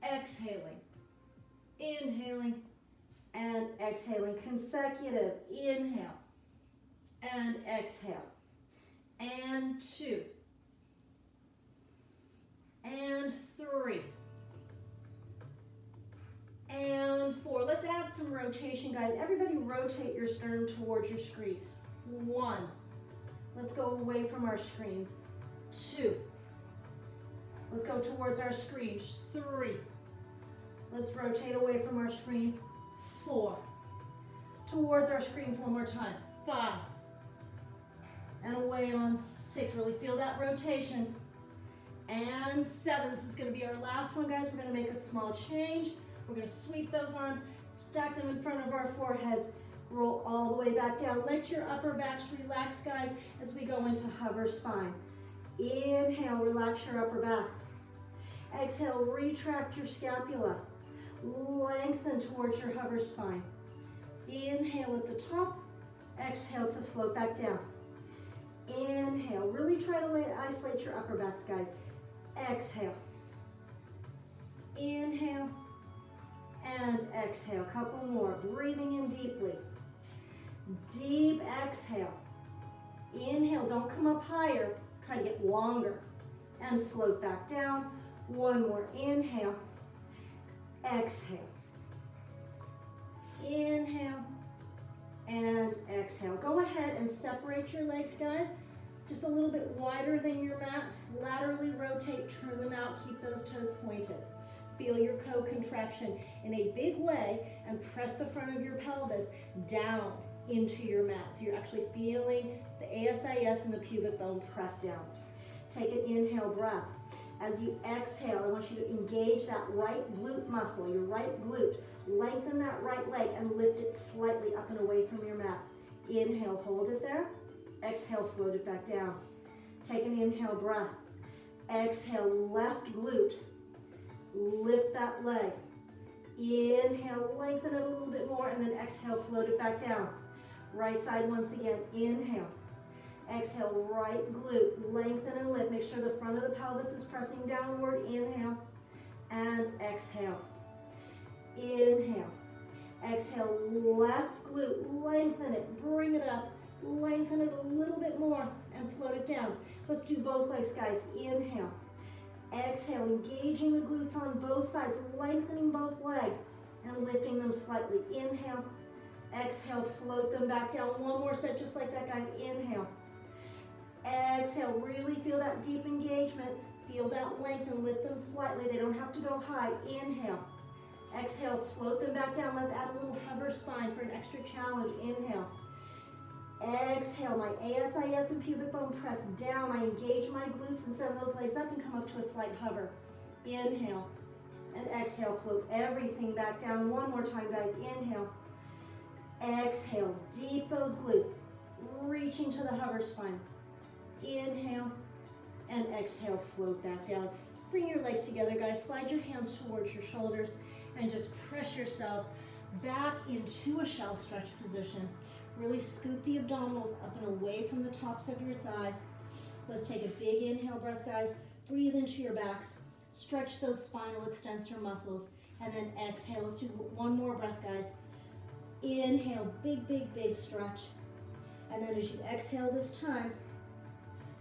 exhaling, inhaling, and exhaling. Consecutive. Inhale and exhale. And 2 and 3 and 4. Let's add some rotation, guys. Everybody rotate your sternum towards your screen. 1. Let's go away from our screens. 2. Let's go towards our screens. 3. Let's rotate away from our screens. 4. Towards our screens one more time. 5. And away on 6. Really feel that rotation. And 7. This is going to be our last one, guys. We're going to make a small change. We're going to sweep those arms, stack them in front of our foreheads, roll all the way back down. Let your upper backs relax, guys, as we go into hover spine. Inhale, relax your upper back. Exhale, retract your scapula. Lengthen towards your hover spine. Inhale at the top. Exhale to float back down. Inhale, really try to isolate your upper backs, guys. Exhale. Inhale and exhale. Couple more. Breathing in deeply. Deep exhale. Inhale, don't come up higher. Try to get longer. And float back down. One more. Inhale. Exhale. Inhale and exhale. Go ahead and separate your legs, guys. Just a little bit wider than your mat. Laterally rotate, turn them out, keep those toes pointed. Feel your co-contraction in a big way and press the front of your pelvis down into your mat. So you're actually feeling the ASIS and the pubic bone press down. Take an inhale breath. As you exhale, I want you to engage that right glute muscle, your right glute. Lengthen that right leg and lift it slightly up and away from your mat. Inhale, hold it there. Exhale, float it back down. Take an inhale breath. Exhale, left glute. Lift that leg. Inhale, lengthen it a little bit more, and then exhale, float it back down. Right side once again. Inhale. Exhale, right glute. Lengthen and lift. Make sure the front of the pelvis is pressing downward. Inhale and exhale. Inhale. Exhale, left glute. Lengthen it. Bring it up. Lengthen it a little bit more and float it down. Let's do both legs, guys. Inhale. Exhale, engaging the glutes on both sides, lengthening both legs and lifting them slightly. Inhale. Exhale, float them back down. One more set just like that, guys. Inhale. Exhale, really feel that deep engagement. Feel that length and lift them slightly. They don't have to go high. Inhale. Exhale, float them back down. Let's add a little hover spine for an extra challenge. Inhale. Exhale, my ASIS and pubic bone press down. I engage my glutes and send those legs up and come up to a slight hover. Inhale and exhale, float everything back down. One more time, guys. Inhale. Exhale, deep those glutes. Reaching to the hover spine. Inhale and exhale, float back down. Bring your legs together, guys. Slide your hands towards your shoulders and just press yourselves back into a shelf stretch position. Really scoop the abdominals up and away from the tops of your thighs. Let's take a big inhale breath, guys. Breathe into your backs. Stretch those spinal extensor muscles. And then exhale. Let's do one more breath, guys. Inhale, big, big, big stretch. And then as you exhale this time,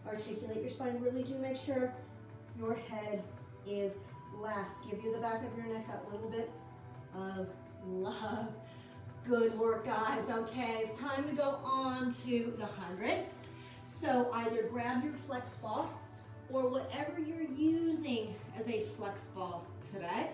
articulate your spine. Really do make sure your head is last. Give you the back of your neck that little bit of love. Good work, guys. Okay, it's time to go on to the 100. So either grab your flex ball or whatever you're using as a flex ball today.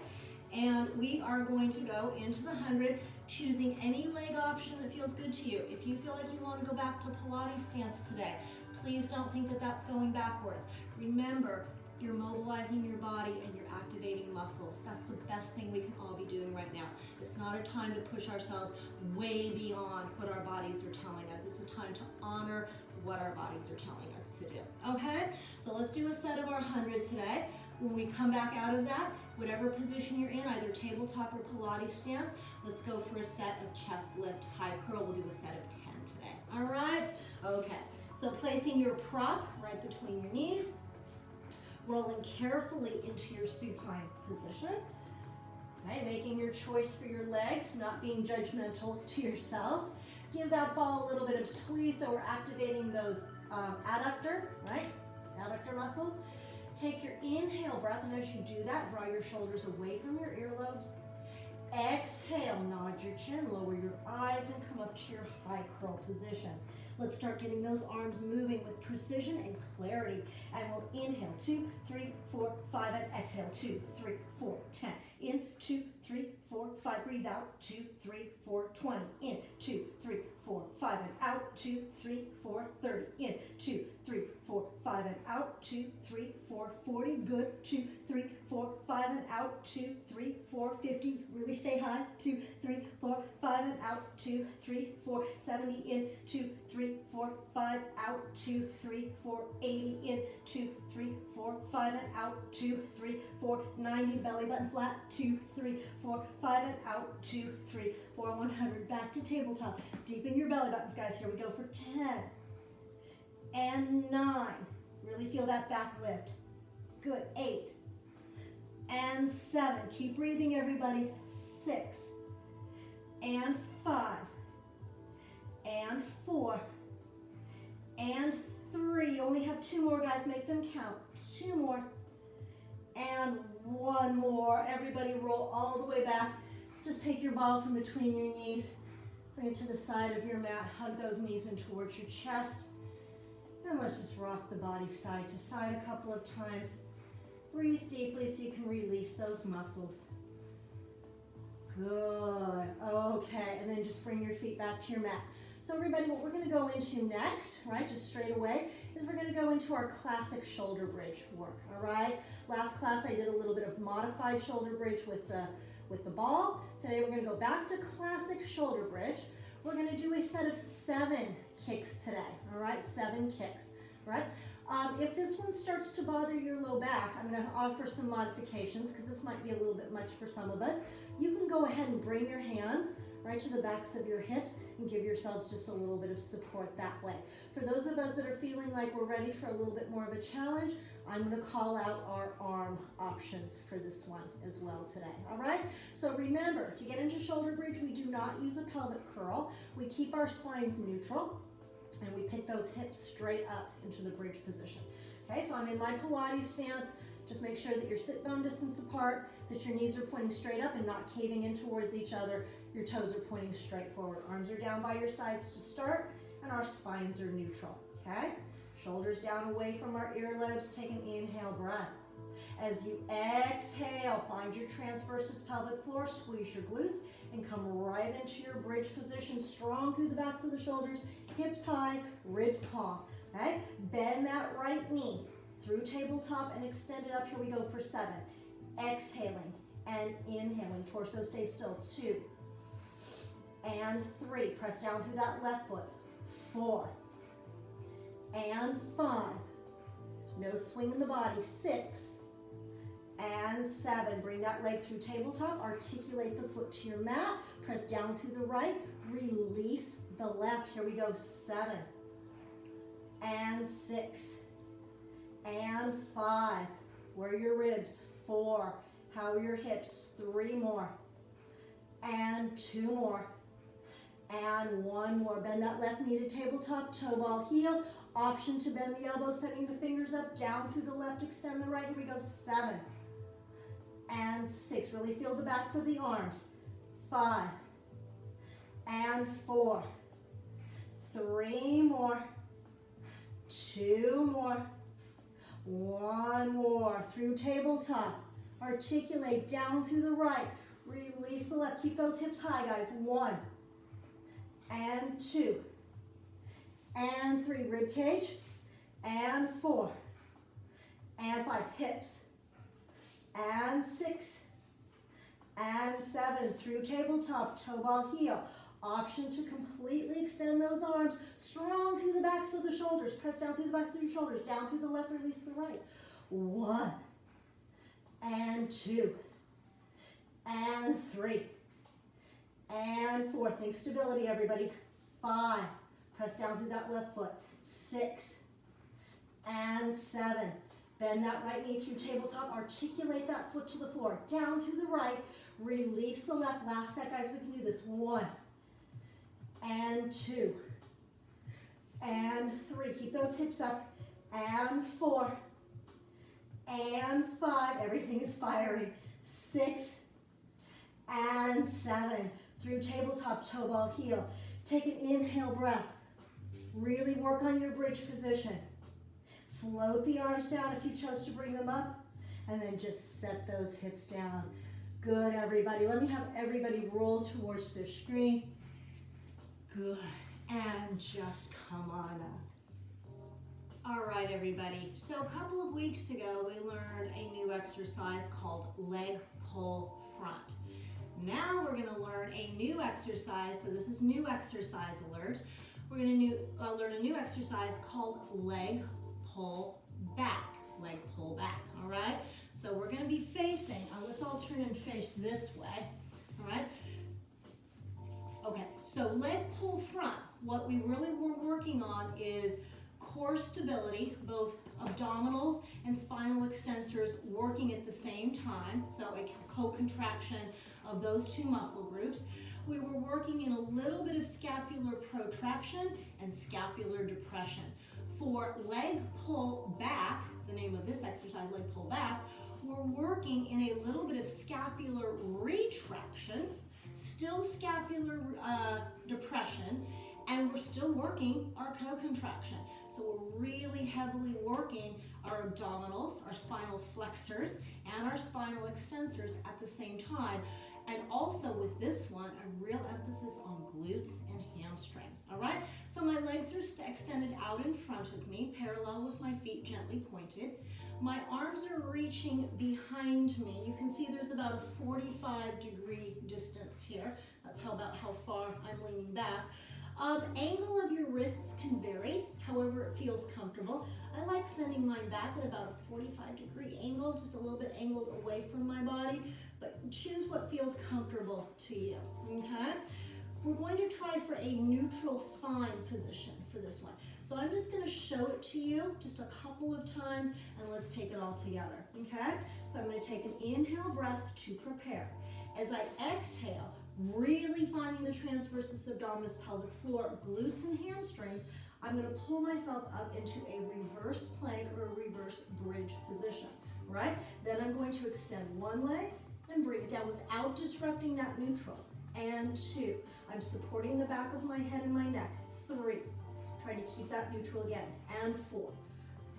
And we are going to go into the 100, choosing any leg option that feels good to you. If you feel like you want to go back to Pilates stance today, please don't think that that's going backwards. Remember, you're mobilizing your body and you're activating muscles. That's the best thing we can all be doing right now. It's not a time to push ourselves way beyond what our bodies are telling us. It's a time to honor what our bodies are telling us to do. Okay? So let's do a set of our 100 today. When we come back out of that, whatever position you're in, either tabletop or Pilates stance, let's go for a set of chest lift, high curl. We'll do a set of 10 today. All right? Okay. So placing your prop right between your knees, rolling carefully into your supine position. Okay, making your choice for your legs, not being judgmental to yourselves. Give that ball a little bit of squeeze so we're activating those adductor, right? Adductor muscles. Take your inhale breath, and as you do that, draw your shoulders away from your earlobes. exhale, nod your chin, lower your eyes, and come up to your high curl position. Let's start getting those arms moving with precision and clarity. And we'll inhale, 2, 3, 4, 5, and exhale, 2, 3, 4, 10. In, 2, 3, 4, 5, breathe out, 2, 3, 4, 20. In, 2, 3, 4, 5, and out, 2, 3, 4, 30. In, 2, 3, 4, 5, and out, 2, 3, 4, 40. Good, 2, 3, 4, 5, and out, 2, 3, 4, 50. Really stay high, 2, 3, 4, 5, and out, 2, 3, 4, 70. In, 2, 3, 4, 5, out, 2, 3, 4, 80. In, 2, 3, 4, 5, and out, 2, 3, 4, 90. Belly button flat, 2, 3, 4, 5, and out, 2, 3, 4, 100. Back to tabletop. Deepen your belly buttons, guys. Here we go for 10 and 9. Really feel that back lift. Good. 8 and 7. Keep breathing, everybody. 6 and 5 and 4 and 3. Only have 2 more, guys. Make them count. 2 more and 1 more. Everybody roll all the way back. Just take your ball from between your knees. Bring it to the side of your mat. Hug those knees in towards your chest. And let's just rock the body side to side a couple of times. Breathe deeply so you can release those muscles. Good. Okay, and then just bring your feet back to your mat. So everybody, what we're going to go into next, right, just straight away, is we're going to go into our classic shoulder bridge work, all right? Last class I did a little bit of modified shoulder bridge with the ball. Today we're going to go back to classic shoulder bridge. We're going to do a set of 7 kicks today, all right? 7 kicks, all right? If this one starts to bother your low back, I'm going to offer some modifications because this might be a little bit much for some of us. You can go ahead and bring your hands right to the backs of your hips and give yourselves just a little bit of support that way. For those of us that are feeling like we're ready for a little bit more of a challenge, I'm going to call out our arm options for this one as well today, all right? So remember, to get into shoulder bridge, we do not use a pelvic curl. We keep our spines neutral, and we pick those hips straight up into the bridge position. Okay, so I'm in my Pilates stance. Just make sure that your sit bone distance apart, that your knees are pointing straight up and not caving in towards each other. Your toes are pointing straight forward. Arms are down by your sides to start, and our spines are neutral, okay? Shoulders down away from our ear lobes. Take an inhale breath. As you exhale, find your transversus pelvic floor, squeeze your glutes, and come right into your bridge position, strong through the backs of the shoulders, hips high, ribs palm, okay? Bend that right knee through tabletop and extend it up. Here we go for 7. Exhaling and inhaling. Torso stays still. 2 and 3. Press down through that left foot. 4 and 5. No swing in the body. 6 and 7. Bring that leg through tabletop. Articulate the foot to your mat. Press down through the right. Release the left. Here we go. 7 and 6 and 5. Where are your ribs? 4. How are your hips? 3 more. And 2 more. And 1 more. Bend that left knee to tabletop, toe ball heel. Option to bend the elbow, setting the fingers up, down through the left, extend the right. Here we go. 7 and 6. Really feel the backs of the arms. 5 and 4. 3 more. 2 more. 1 more. Through tabletop. Articulate down through the right. Release the left. Keep those hips high, guys. 1 and 2 and 3. Rib cage. And 4 and 5. Hips. And 6 and 7. Through tabletop. Toe ball heel. Option to completely extend those arms. Strong through the backs of the shoulders. Press down through the backs of your shoulders. Down through the left. Release the right. 1 and 2 and 3 and 4. Think stability, everybody. 5. Press down through that left foot. 6 and 7. Bend that right knee through tabletop. Articulate that foot to the floor. Down through the right. Release the left. Last set, guys. We can do this. 1 and 2 and 3. Keep those hips up. And 4 and 5. Everything is firing. 6 and 7. Through tabletop toe ball heel. Take an inhale breath. Really work on your bridge position. Float the arms down if you chose to bring them up, and then just set those hips down. Good, everybody. Let me have everybody roll towards their screen. Good, and just come on up. All right, everybody. So a couple of weeks ago, we learned a new exercise called leg pull front. Now we're going to learn a new exercise, so this is new exercise alert. We're going to learn a new exercise called leg pull back. Leg pull back, all right? So we're going to be facing, let's all turn and face this way, all right? Okay, so leg pull front, what we really were working on is core stability, both abdominals and spinal extensors working at the same time, so a co-contraction of those two muscle groups. We were working in a little bit of scapular protraction and scapular depression. For leg pull back, the name of this exercise, leg pull back, we're working in a little bit of scapular retraction, still scapular depression, and we're still working our co-contraction. So we're really heavily working our abdominals, our spinal flexors, and our spinal extensors at the same time. And also with this one, a real emphasis on glutes and hamstrings, all right? So my legs are extended out in front of me, parallel with my feet gently pointed. My arms are reaching behind me. You can see there's about a 45-degree distance here. That's about how far I'm leaning back. Angle of your wrists can vary, however it feels comfortable. I like sending mine back at about a 45-degree angle, just a little bit angled away from my body, but choose what feels comfortable to you, okay? We're going to try for a neutral spine position for this one. So I'm just gonna show it to you just a couple of times, and let's take it all together, okay? So I'm gonna take an inhale breath to prepare. As I exhale, really finding the transversus abdominis pelvic floor, glutes and hamstrings, I'm going to pull myself up into a reverse plank or a reverse bridge position, right? Then I'm going to extend one leg and bring it down without disrupting that neutral. And 2, I'm supporting the back of my head and my neck. 3, trying to keep that neutral again. And 4,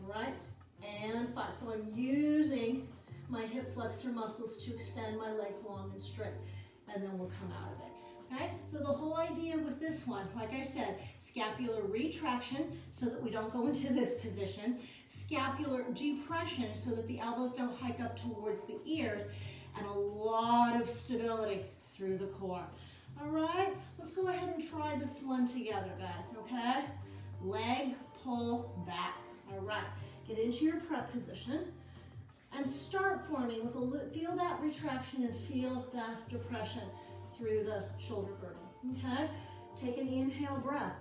right? And 5. So I'm using my hip flexor muscles to extend my legs long and straight. And then we'll come out of it, okay? So the whole idea with this one, like I said, scapular retraction so that we don't go into this position, scapular depression so that the elbows don't hike up towards the ears, and a lot of stability through the core. All right, let's go ahead and try this one together, guys, okay? Leg pull back, all right. Get into your prep position. And start forming with feel that retraction and feel that depression through the shoulder girdle, okay? Take an inhale breath.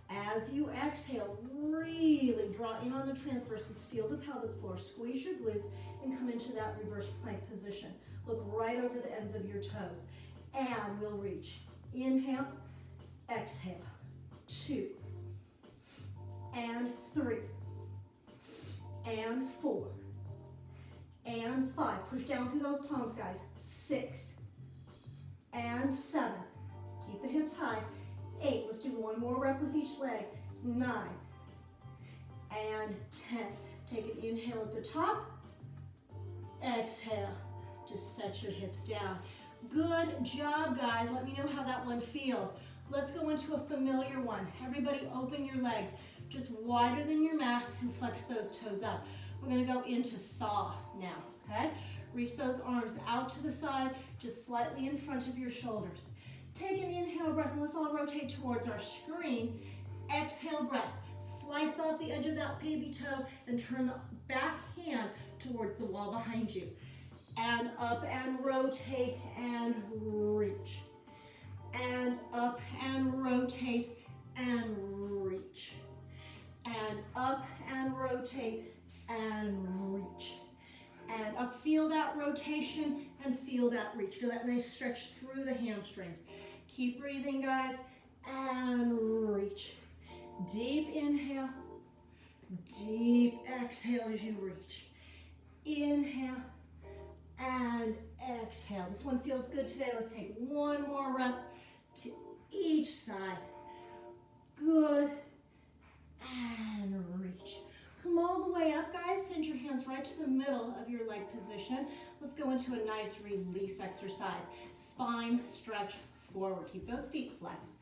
As you exhale, really draw in on the transversus, feel the pelvic floor, squeeze your glutes, and come into that reverse plank position. Look right over the ends of your toes. And we'll reach. Inhale, exhale. 2, and 3, and 4, and 5. Push down through those palms, guys. 6, and 7. Keep the hips high. 8. Let's do one more rep with each leg. 9, and 10. Take an inhale at the top. Exhale. Just set your hips down. Good job, guys. Let me know how that one feels. Let's go into a familiar one. Everybody open your legs just wider than your mat and flex those toes up. We're gonna go into saw now, okay? Reach those arms out to the side, just slightly in front of your shoulders. Take an inhale breath, and let's all rotate towards our screen. Exhale breath. Slice off the edge of that baby toe and turn the back hand towards the wall behind you. And up and rotate and reach. And up and rotate and reach. And up and rotate and reach. And up, feel that rotation and feel that reach. Feel that nice stretch through the hamstrings. Keep breathing, guys, and reach. Deep inhale, deep exhale as you reach. Inhale, and exhale. This one feels good today. Let's take one more rep to each side. Good, and reach. Come all the way up, guys. Send your hands right to the middle of your leg position. Let's go into a nice release exercise. Spine stretch forward. Keep those feet flexed.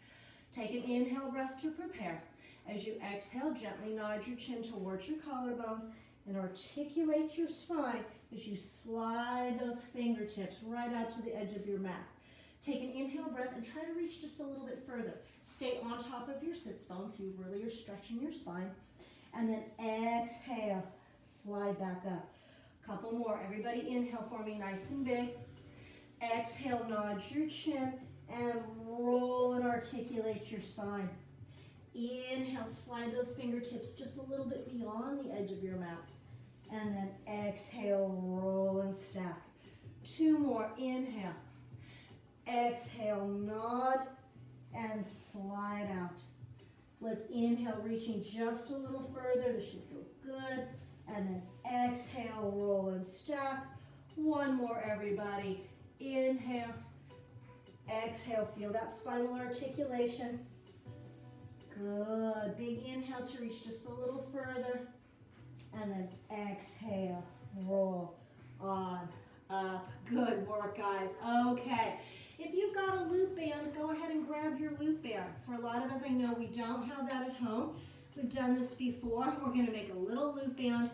Take an inhale breath to prepare. As you exhale, gently nod your chin towards your collarbones and articulate your spine as you slide those fingertips right out to the edge of your mat. Take an inhale breath and try to reach just a little bit further. Stay on top of your sits bones so you really are stretching your spine. And then exhale, slide back up. Couple more. Everybody inhale for me, nice and big. Exhale, nod your chin and roll and articulate your spine. Inhale, slide those fingertips just a little bit beyond the edge of your mat. And then exhale, roll and stack. Two more. Inhale. Exhale, nod and slide out. Let's inhale, reaching just a little further. This should feel good. And then exhale, roll and stack. One more, everybody. Inhale. Exhale, feel that spinal articulation. Good. Big inhale to reach just a little further. And then exhale, roll on up. Good work, guys. Okay. If you've got a loop band, go ahead and grab your loop band. For a lot of us, I know we don't have that at home. We've done this before. We're going to make a little loop band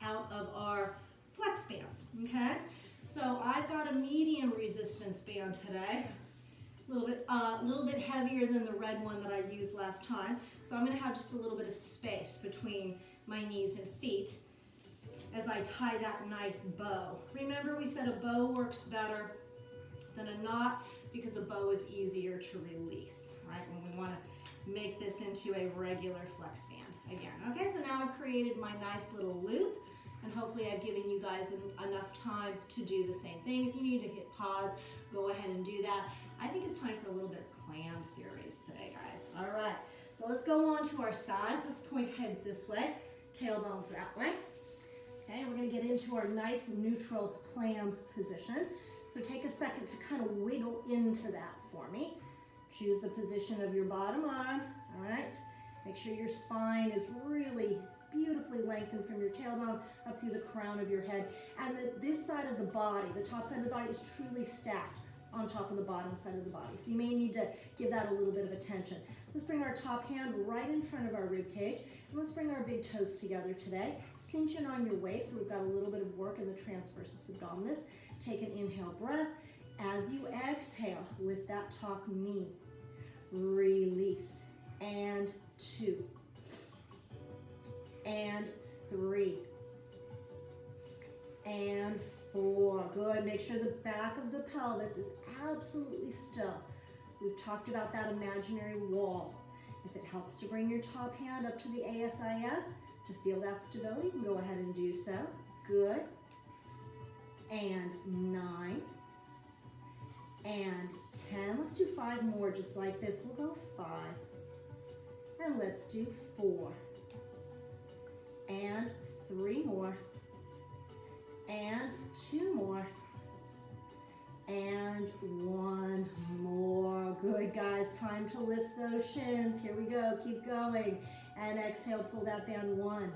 out of our flex bands, okay? So I've got a medium resistance band today. A little bit heavier than the red one that I used last time. So I'm going to have just a little bit of space between my knees and feet as I tie that nice bow. Remember, we said a bow works better than a knot because a bow is easier to release, right? When we want to make this into a regular flex band again. Okay, so now I've created my nice little loop, and hopefully I've given you guys enough time to do the same thing. If you need to hit pause, go ahead and do that. I think it's time for a little bit of clam series today, guys. All right, so let's go on to our sides. Let's point heads this way, tailbones that way. Okay, we're gonna get into our nice neutral clam position. So take a second to kind of wiggle into that for me. Choose the position of your bottom arm, all right? Make sure your spine is really beautifully lengthened from your tailbone up through the crown of your head. And this side of the body, the top side of the body, is truly stacked on top of the bottom side of the body. So you may need to give that a little bit of attention. Let's bring our top hand right in front of our rib cage, and let's bring our big toes together today. Cinch in on your waist, so we've got a little bit of work in the transversus abdominis. Take an inhale breath. As you exhale, lift that top knee. Release. And 2. And 3. And 4. Good. Make sure the back of the pelvis is absolutely still. We've talked about that imaginary wall. If it helps to bring your top hand up to the ASIS to feel that stability, you can go ahead and do so. Good. And 9. And 10. Let's do 5 more just like this. We'll go 5. And let's do 4. And 3 more. And 2 more. And 1 more. Good, guys. Time to lift those shins. Here we go. Keep going. And exhale, pull that band. 1.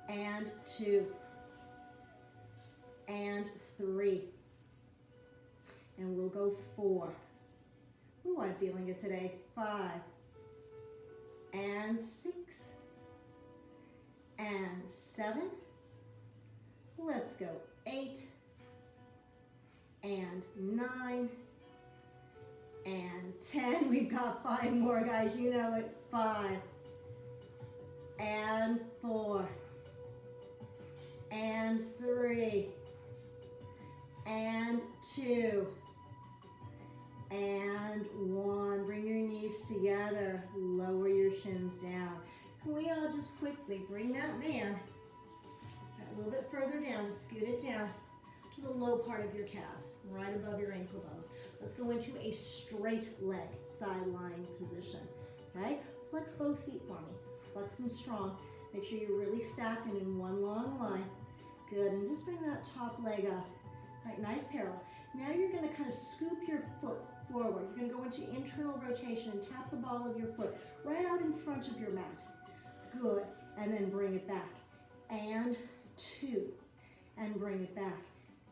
And 2. And 3. And we'll go 4. Ooh, I'm feeling it today. 5. And 6. And 7. Let's go. 8. And 9. And 10. We've got 5 more, guys. You know it. 5. And 4. And 3. And 2. And 1. Bring your knees together. Lower your shins down. Can we all just quickly bring that man a little bit further down, just scoot it down to the low part of your calves, right above your ankle bones. Let's go into a straight leg, side lying position, right? Flex both feet for me. Flex them strong. Make sure you're really stacked and in one long line. Good, and just bring that top leg up. Right, nice parallel. Now you're gonna kind of scoop your foot forward. You're gonna go into internal rotation and tap the ball of your foot right out in front of your mat. Good, and then bring it back. And 2, and bring it back.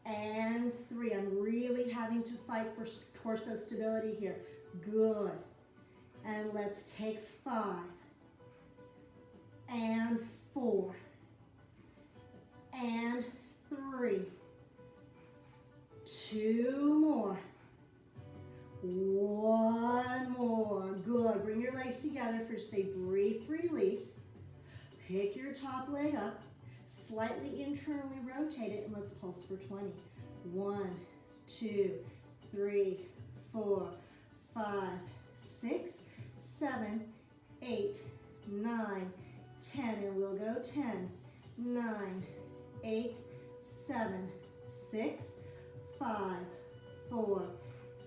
And 3, I'm really having to fight for torso stability here. Good, and let's take 5, and 4, and 3, 2 more, 1 more. Good, bring your legs together for just a brief release. Pick your top leg up, slightly internally rotate it, and let's pulse for 20. 1, 2, 3, 4, 5, 6, 7, 8, 9, 10, and we'll go 10, 9, 8, 7, 6, 5, 4,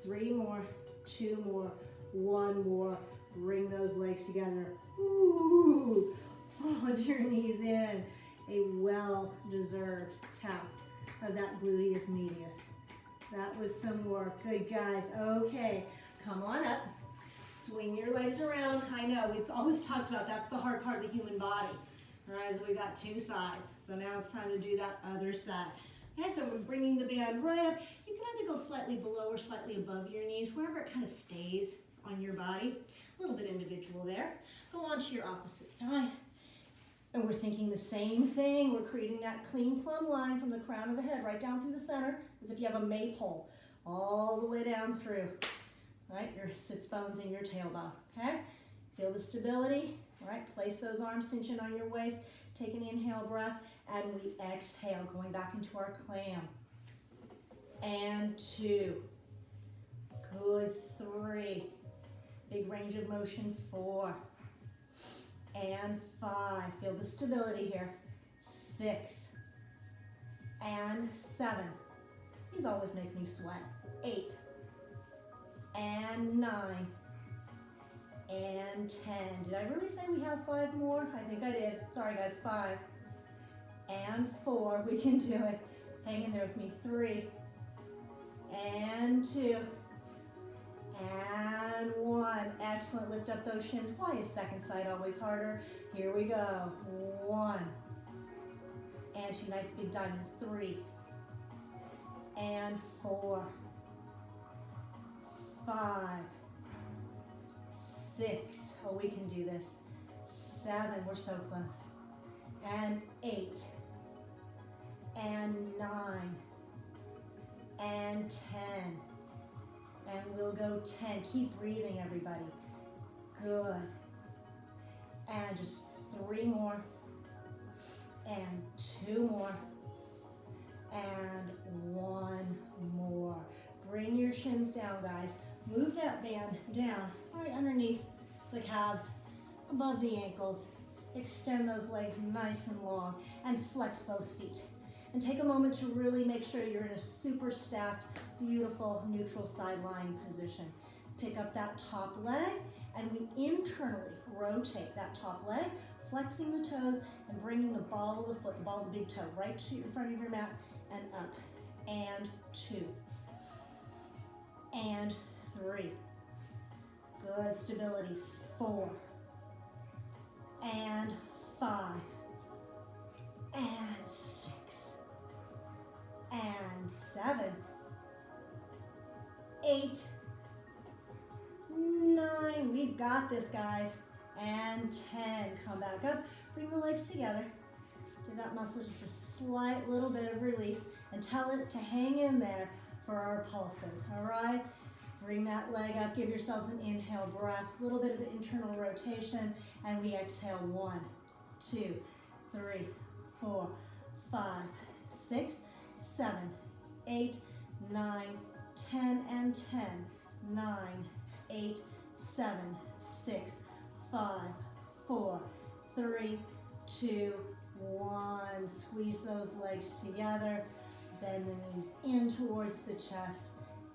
3 more, 2 more, 1 more. Bring those legs together. Ooh, fold your knees in. A well-deserved tap of that gluteus medius. That was some work. Good, guys. Okay, come on up. Swing your legs around. I know, we've always talked about that's the hard part of the human body. All right, so we've got 2 sides. So now it's time to do that other side. Okay, so we're bringing the band right up. You can either go slightly below or slightly above your knees, wherever it kind of stays on your body. A little bit individual there. Go on to your opposite side. And we're thinking the same thing. We're creating that clean plumb line from the crown of the head right down through the center, as if you have a maypole, all the way down through. Right, your sits bones and your tailbone, okay? Feel the stability, right? Place those arms cinching on your waist. Take an inhale breath, and we exhale, going back into our clam. And 2. Good, 3. Big range of motion, 4. And 5, feel the stability here. 6, and 7. These always make me sweat. 8, and 9, and 10. Did I really say we have 5 more? I think I did. Sorry guys, 5, and 4. We can do it. Hang in there with me. 3, and 2, and 1. Excellent. Lift up those shins. Why is second side always harder? Here we go. 1, and 2. Nice big diamond. 3, and 4, 5, 6. Oh, we can do this. 7. We're so close. And 8, and 9, and 10. And we'll go 10. Keep breathing, everybody. Good. And just 3 more. And 2 more. And 1 more. Bring your shins down, guys. Move that band down right underneath the calves, above the ankles. Extend those legs nice and long and flex both feet. And take a moment to really make sure you're in a super stacked, beautiful, neutral side lying position. Pick up that top leg, and we internally rotate that top leg, flexing the toes and bringing the ball of the foot, the ball of the big toe, right to in front of your mat and up. And 2. And 3. Good stability. 4. And 5. And 6. And 7. 8. 9. We've got this, guys. And 10. Come back up. Bring the legs together. Give that muscle just a slight little bit of release and tell it to hang in there for our pulses. All right? Bring that leg up. Give yourselves an inhale breath. A little bit of internal rotation. And we exhale. 1, 2, 3, 4, 5, 6, 7, 8, 9, 10, and 10. 9, 8, 7, 6, 5, 4, 3, 2, 1. Squeeze those legs together. Bend the knees in towards the chest.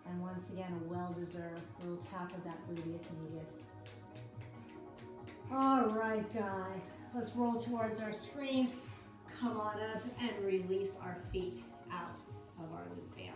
And once again, a well-deserved little tap of that gluteus medius. All right, guys. Let's roll towards our screens. come on up and release our feet out of our loop band.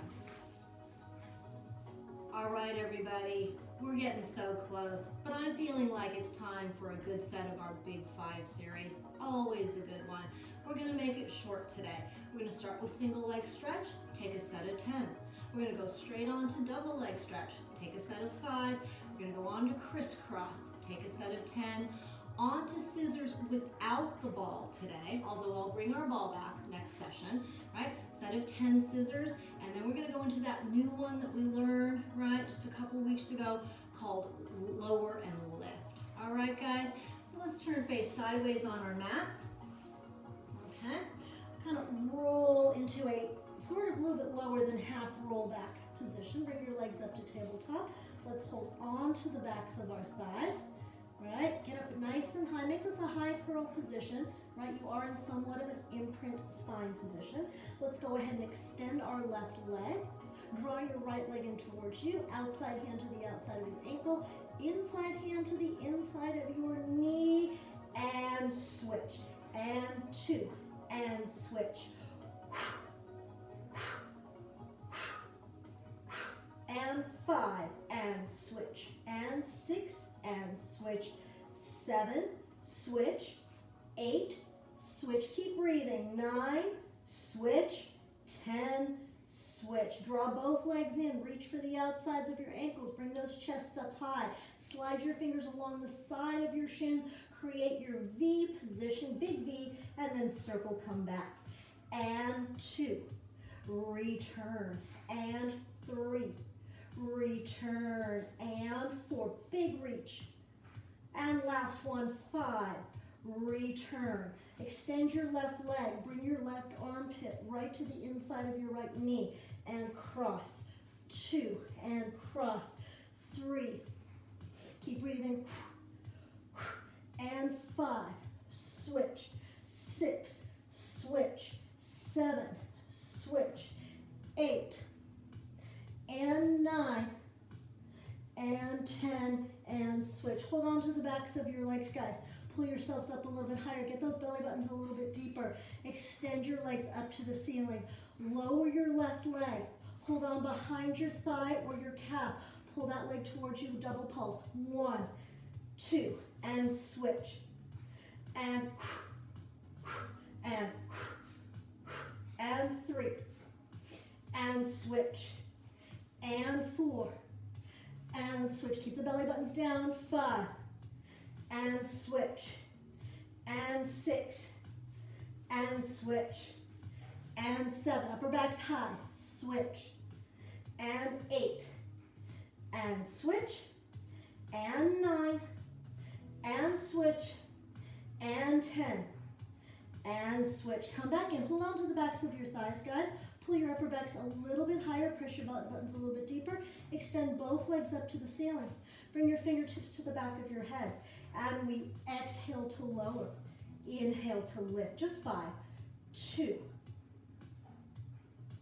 All right, everybody, we're getting so close, but I'm feeling like it's time for a good set of our Big 5 series. Always a good one. We're gonna make it short today. We're gonna start with single leg stretch, take a set of 10. We're gonna go straight on to double leg stretch, take a set of 5. We're gonna go on to crisscross, take a set of 10. On to scissors without the ball today, although I'll bring our ball back next session, right? Set of 10 scissors, and then we're gonna go into that new one that we learned, right, just a couple weeks ago called lower and lift. All right, guys, so let's turn face sideways on our mats. Okay, kind of roll into a sort of a little bit lower than half roll back position. Bring your legs up to tabletop. Let's hold on to the backs of our thighs. Right, get up nice and high. Make this a high curl position, right? You are in somewhat of an imprint spine position. Let's go ahead and extend our left leg. Draw your right leg in towards you. Outside hand to the outside of your ankle. Inside hand to the inside of your knee. And switch. And 2. And switch. And 5. And switch. And 6. And switch. 7, switch. 8, switch. Keep breathing. 9, switch. 10, switch. Draw both legs in. Reach for the outsides of your ankles. Bring those chests up high. Slide your fingers along the side of your shins. Create your V position, big V, and then circle, come back. And 2, return. And 3, return, and 4, big reach. And last one, 5, return. Extend your left leg, bring your left armpit right to the inside of your right knee, and cross. 2, and cross. 3, keep breathing. And 5, switch. 6, switch. 7, switch. 8, and 9, and 10, and switch. Hold on to the backs of your legs, guys. Pull yourselves up a little bit higher. Get those belly buttons a little bit deeper. Extend your legs up to the ceiling. Lower your left leg. Hold on behind your thigh or your calf. Pull that leg towards you, double pulse. 1, 2, and switch. And 3, and switch. And 4, and switch. Keep the belly buttons down. 5, and switch. And 6, and switch. And 7, upper back's high, switch. And 8, and switch. And 9, and switch. And 10, and switch. Come back in. Hold on to the backs of your thighs, guys. Pull your upper backs a little bit higher, press your belly buttons a little bit deeper. Extend both legs up to the ceiling. Bring your fingertips to the back of your head. And we exhale to lower. Inhale to lift. Just 5, 2,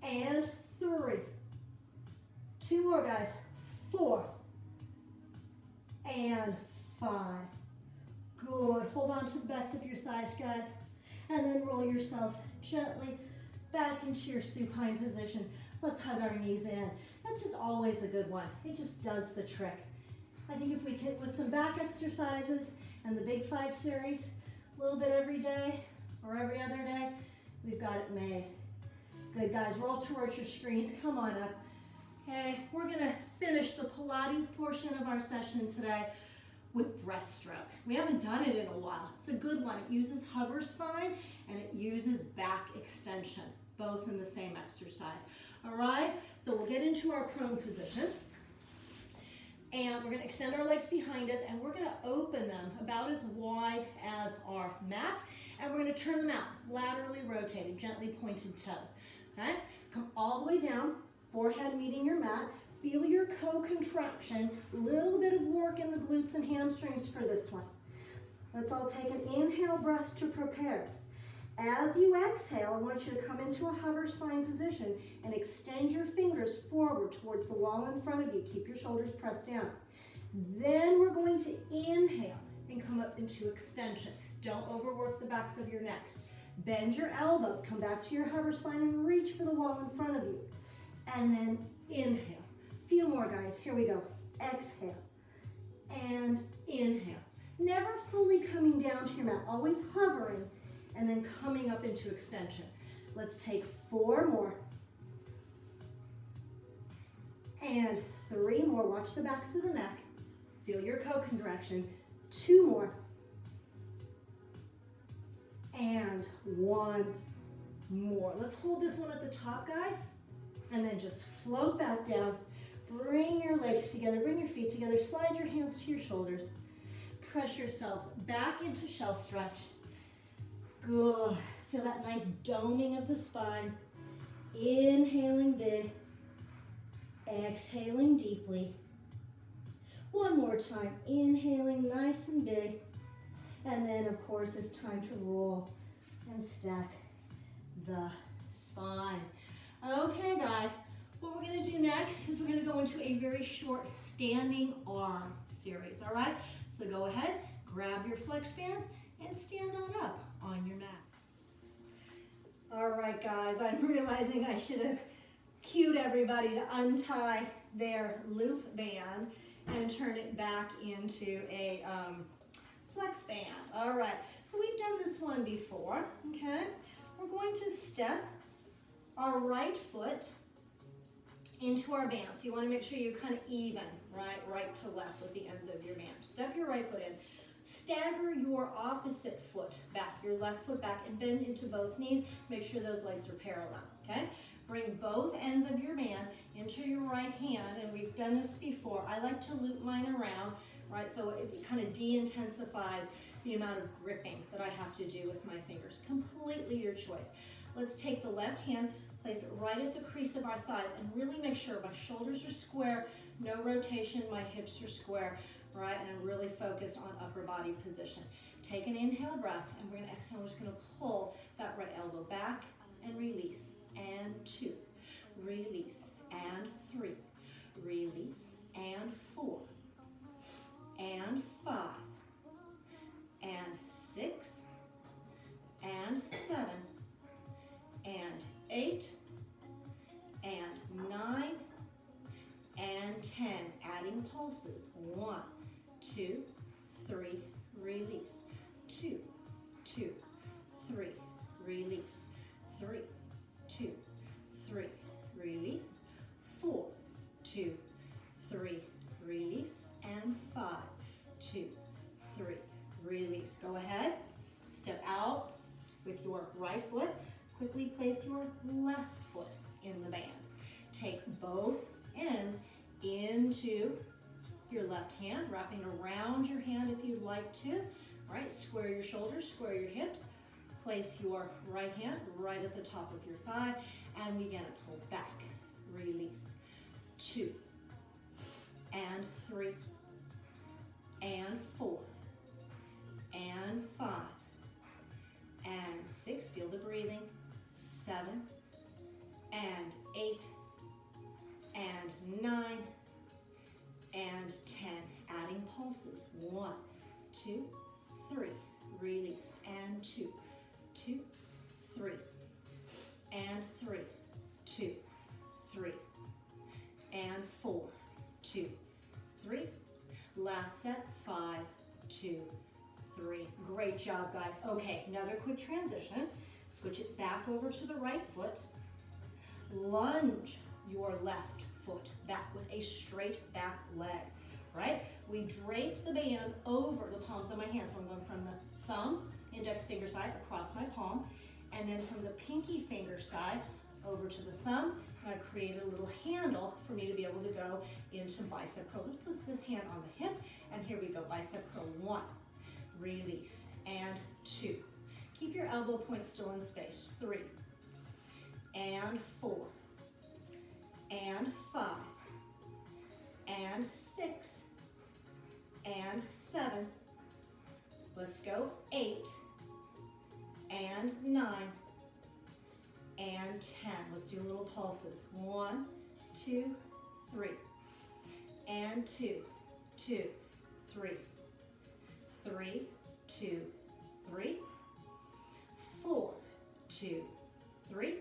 and 3. 2 more, guys. 4, and 5. Good. Hold on to the backs of your thighs, guys. And then roll yourselves gently back into your supine position. Let's hug our knees in. That's just always a good one. It just does the trick. I think if we could, with some back exercises and the Big 5 series, a little bit every day or every other day, we've got it made. Good, guys. Roll towards your screens. Come on up. Okay, we're gonna finish the Pilates portion of our session today with breaststroke. We haven't done it in a while. It's a good one. It uses hover spine and it uses back extension, both in the same exercise. All right, so we'll get into our prone position. And we're gonna extend our legs behind us and we're gonna open them about as wide as our mat. And we're gonna turn them out, laterally rotated, gently pointed toes. Okay, come all the way down, forehead meeting your mat. Feel your co-contraction, little bit of work in the glutes and hamstrings for this one. Let's all take an inhale breath to prepare. As you exhale, I want you to come into a hover spine position and extend your fingers forward towards the wall in front of you. Keep your shoulders pressed down. Then we're going to inhale and come up into extension. Don't overwork the backs of your necks. Bend your elbows, come back to your hover spine and reach for the wall in front of you. And then inhale. Few more, guys. Here we go. Exhale and inhale. Never fully coming down to your mat, always hovering and then coming up into extension. Let's take 4 more. And 3 more. Watch the backs of the neck. Feel your co-contraction. 2 more. And 1 more. Let's hold this one at the top, guys. And then just float back down. Bring your legs together, bring your feet together, slide your hands to your shoulders. Press yourselves back into shelf stretch. Good. Feel that nice doming of the spine. Inhaling big. Exhaling deeply. One more time. Inhaling nice and big. And then, of course, it's time to roll and stack the spine. Okay, guys. What we're going to do next is we're going to go into a very short standing arm series, all right? So go ahead, grab your flex bands, and stand on up on your mat. All right, guys, I'm realizing I should have cued everybody to untie their loop band and turn it back into a flex band. All right, so we've done this one before, okay? We're going to step our right foot into our band. So you want to make sure you're kind of even, right to left with the ends of your band. Step your right foot in. Stagger your opposite foot back, your left foot back, and bend into both knees. Make sure those legs are parallel, okay? Bring both ends of your band into your right hand, and we've done this before. I like to loop mine around, right? So it kind of de-intensifies the amount of gripping that I have to do with my fingers. Completely your choice. Let's take the left hand, place it right at the crease of our thighs, and really make sure my shoulders are square, no rotation, my hips are square, right? And I'm really focused on upper body position. Take an inhale breath, and we're gonna exhale. We're just gonna pull that right elbow back and release, and 2, release, and 3, release, and 4, and 5, and 6, and 7, and 8, and 9, and 10. Adding pulses. 1, 2, 3, release. 2, 2, 3, release. 3, 2, 3, release. 4, 2, 3, release. And 5, 2, 3, release. Go ahead. Step out with your right foot. Quickly place your left foot in the band. Take both ends into your left hand, wrapping around your hand if you'd like to. Right, square your shoulders, square your hips. Place your right hand right at the top of your thigh, and we're gonna pull back, release. 2, and 3, and 4, and 5, and 6, feel the breathing. 7, and 8, and 9, and 10. Adding pulses. 1, 2, 3, release, and 2, 2, 3, and 3, 2, 3, and 4, 2, 3. Last set. 5, 2, 3. Great job, guys. Okay, another quick transition. Switch it back over to the right foot. Lunge your left foot back with a straight back leg, right? We drape the band over the palms of my hands. So I'm going from the thumb, index finger side across my palm, and then from the pinky finger side over to the thumb, and I create a little handle for me to be able to go into bicep curls. Let's put this hand on the hip, and here we go. Bicep curl. 1, release, and 2. Keep your elbow point still in space. 3, and 4, and 5, and 6, and 7. Let's go. 8, and 9, and 10. Let's do little pulses. 1, 2, 3, and 2, 2, 3, 3, 2, 3, 4, 2, 3,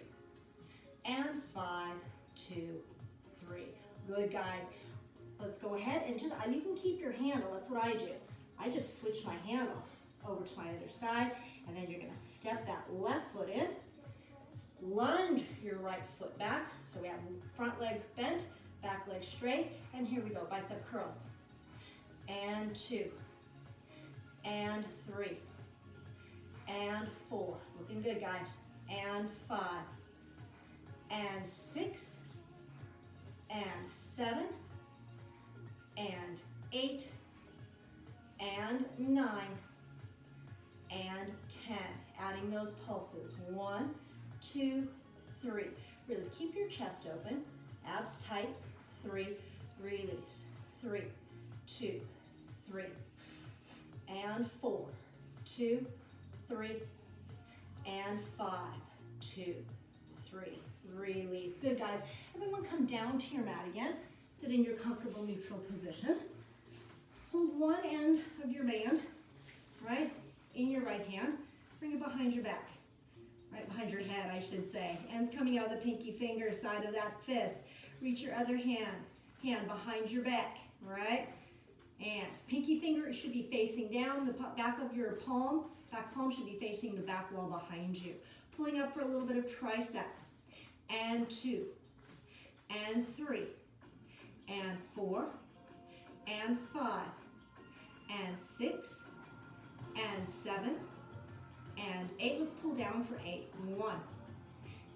and 5, 2, 3. Good, guys. Let's go ahead and just, you can keep your handle. That's what I do. I just switch my handle over to my other side, and then you're gonna step that left foot in, lunge your right foot back. So we have front leg bent, back leg straight, and here we go, bicep curls. And 2, and 3, and 4. Looking good, guys. And 5, and 6, and 7, and 8, and 9, and 10. Adding those pulses. 1, 2, 3. Really keep your chest open, abs tight. 3, release. 3, 2, 3, and 4, 2, 3, and 5, 2, 3. Release. Good, guys. Everyone come down to your mat again. Sit in your comfortable neutral position. Hold one end of your band, right, in your right hand. Bring it behind your back, right behind your head, I should say. Ends coming out of the pinky finger side of that fist. Reach your other hand behind your back, right? And pinky finger should be facing down. The back of your palm, back palm should be facing the back wall behind you. Pulling up for a little bit of tricep. And 2, and 3, and 4, and 5, and 6, and 7, and 8. Let's pull down for 8. 1,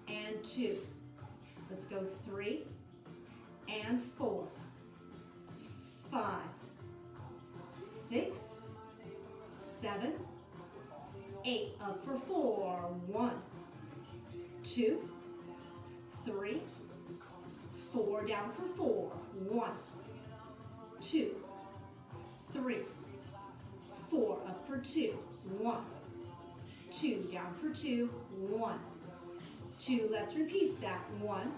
and 2. Let's go 3, and 4, 5, 6, 7, 8. Up for 4. 1, 2, 3, 4, down for 4. 1, 2, 3, 4, up for 2. 1, 2, down for 2. 1, 2, let's repeat that. 1,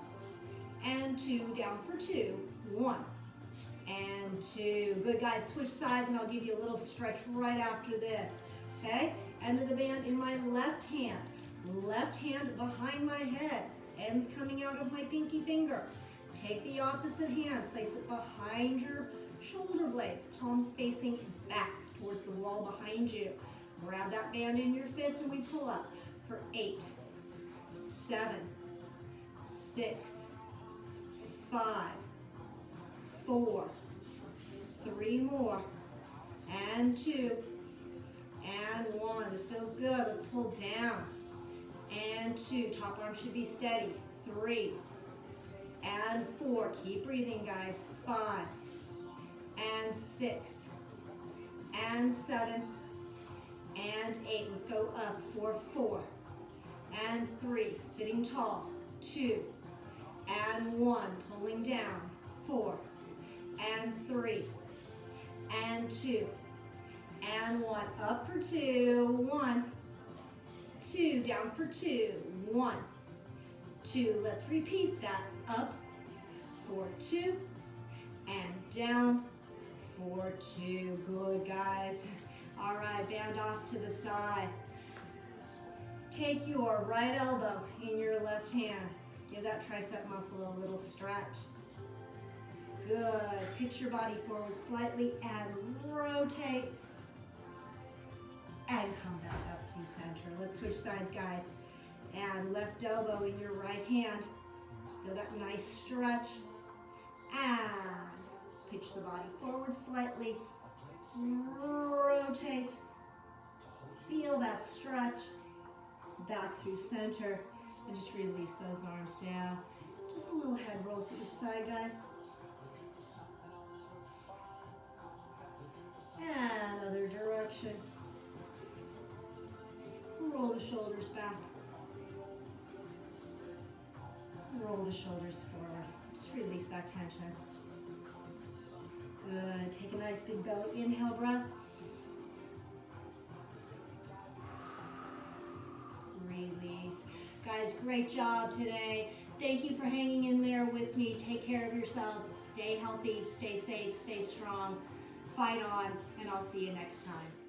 and 2, down for 2. 1, and 2. Good, guys, switch sides and I'll give you a little stretch right after this, okay? End of the band in my left hand behind my head. Ends coming out of my pinky finger. Take the opposite hand, place it behind your shoulder blades, palms facing back towards the wall behind you. Grab that band in your fist and we pull up for 8, 7, 6, 5, 4, 3 more, and 2, and 1. This feels good. Let's pull down. And 2, top arm should be steady. 3, and 4, keep breathing, guys. 5, and 6, and 7, and 8. Let's go up for 4, and 3, sitting tall. 2, and 1, pulling down. 4, and 3, and 2, and 1, up for 2. 1, 2, down for 2. 1, 2, let's repeat that. Up for 2, and down for 2. Good, guys. All right, band off to the side. Take your right elbow in your left hand. Give that tricep muscle a little stretch. Good. Pitch your body forward slightly and rotate. And come back up through center. Let's switch sides, guys. And left elbow in your right hand. Feel that nice stretch. And pitch the body forward slightly. Rotate. Feel that stretch. Back through center. And just release those arms down. Just a little head roll to each side, guys. And other direction. Roll the shoulders back. Roll the shoulders forward. Just release that tension. Good. Take a nice big belly inhale breath. Release. Guys, great job today. Thank you for hanging in there with me. Take care of yourselves. Stay healthy, stay safe, stay strong. Fight on, and I'll see you next time.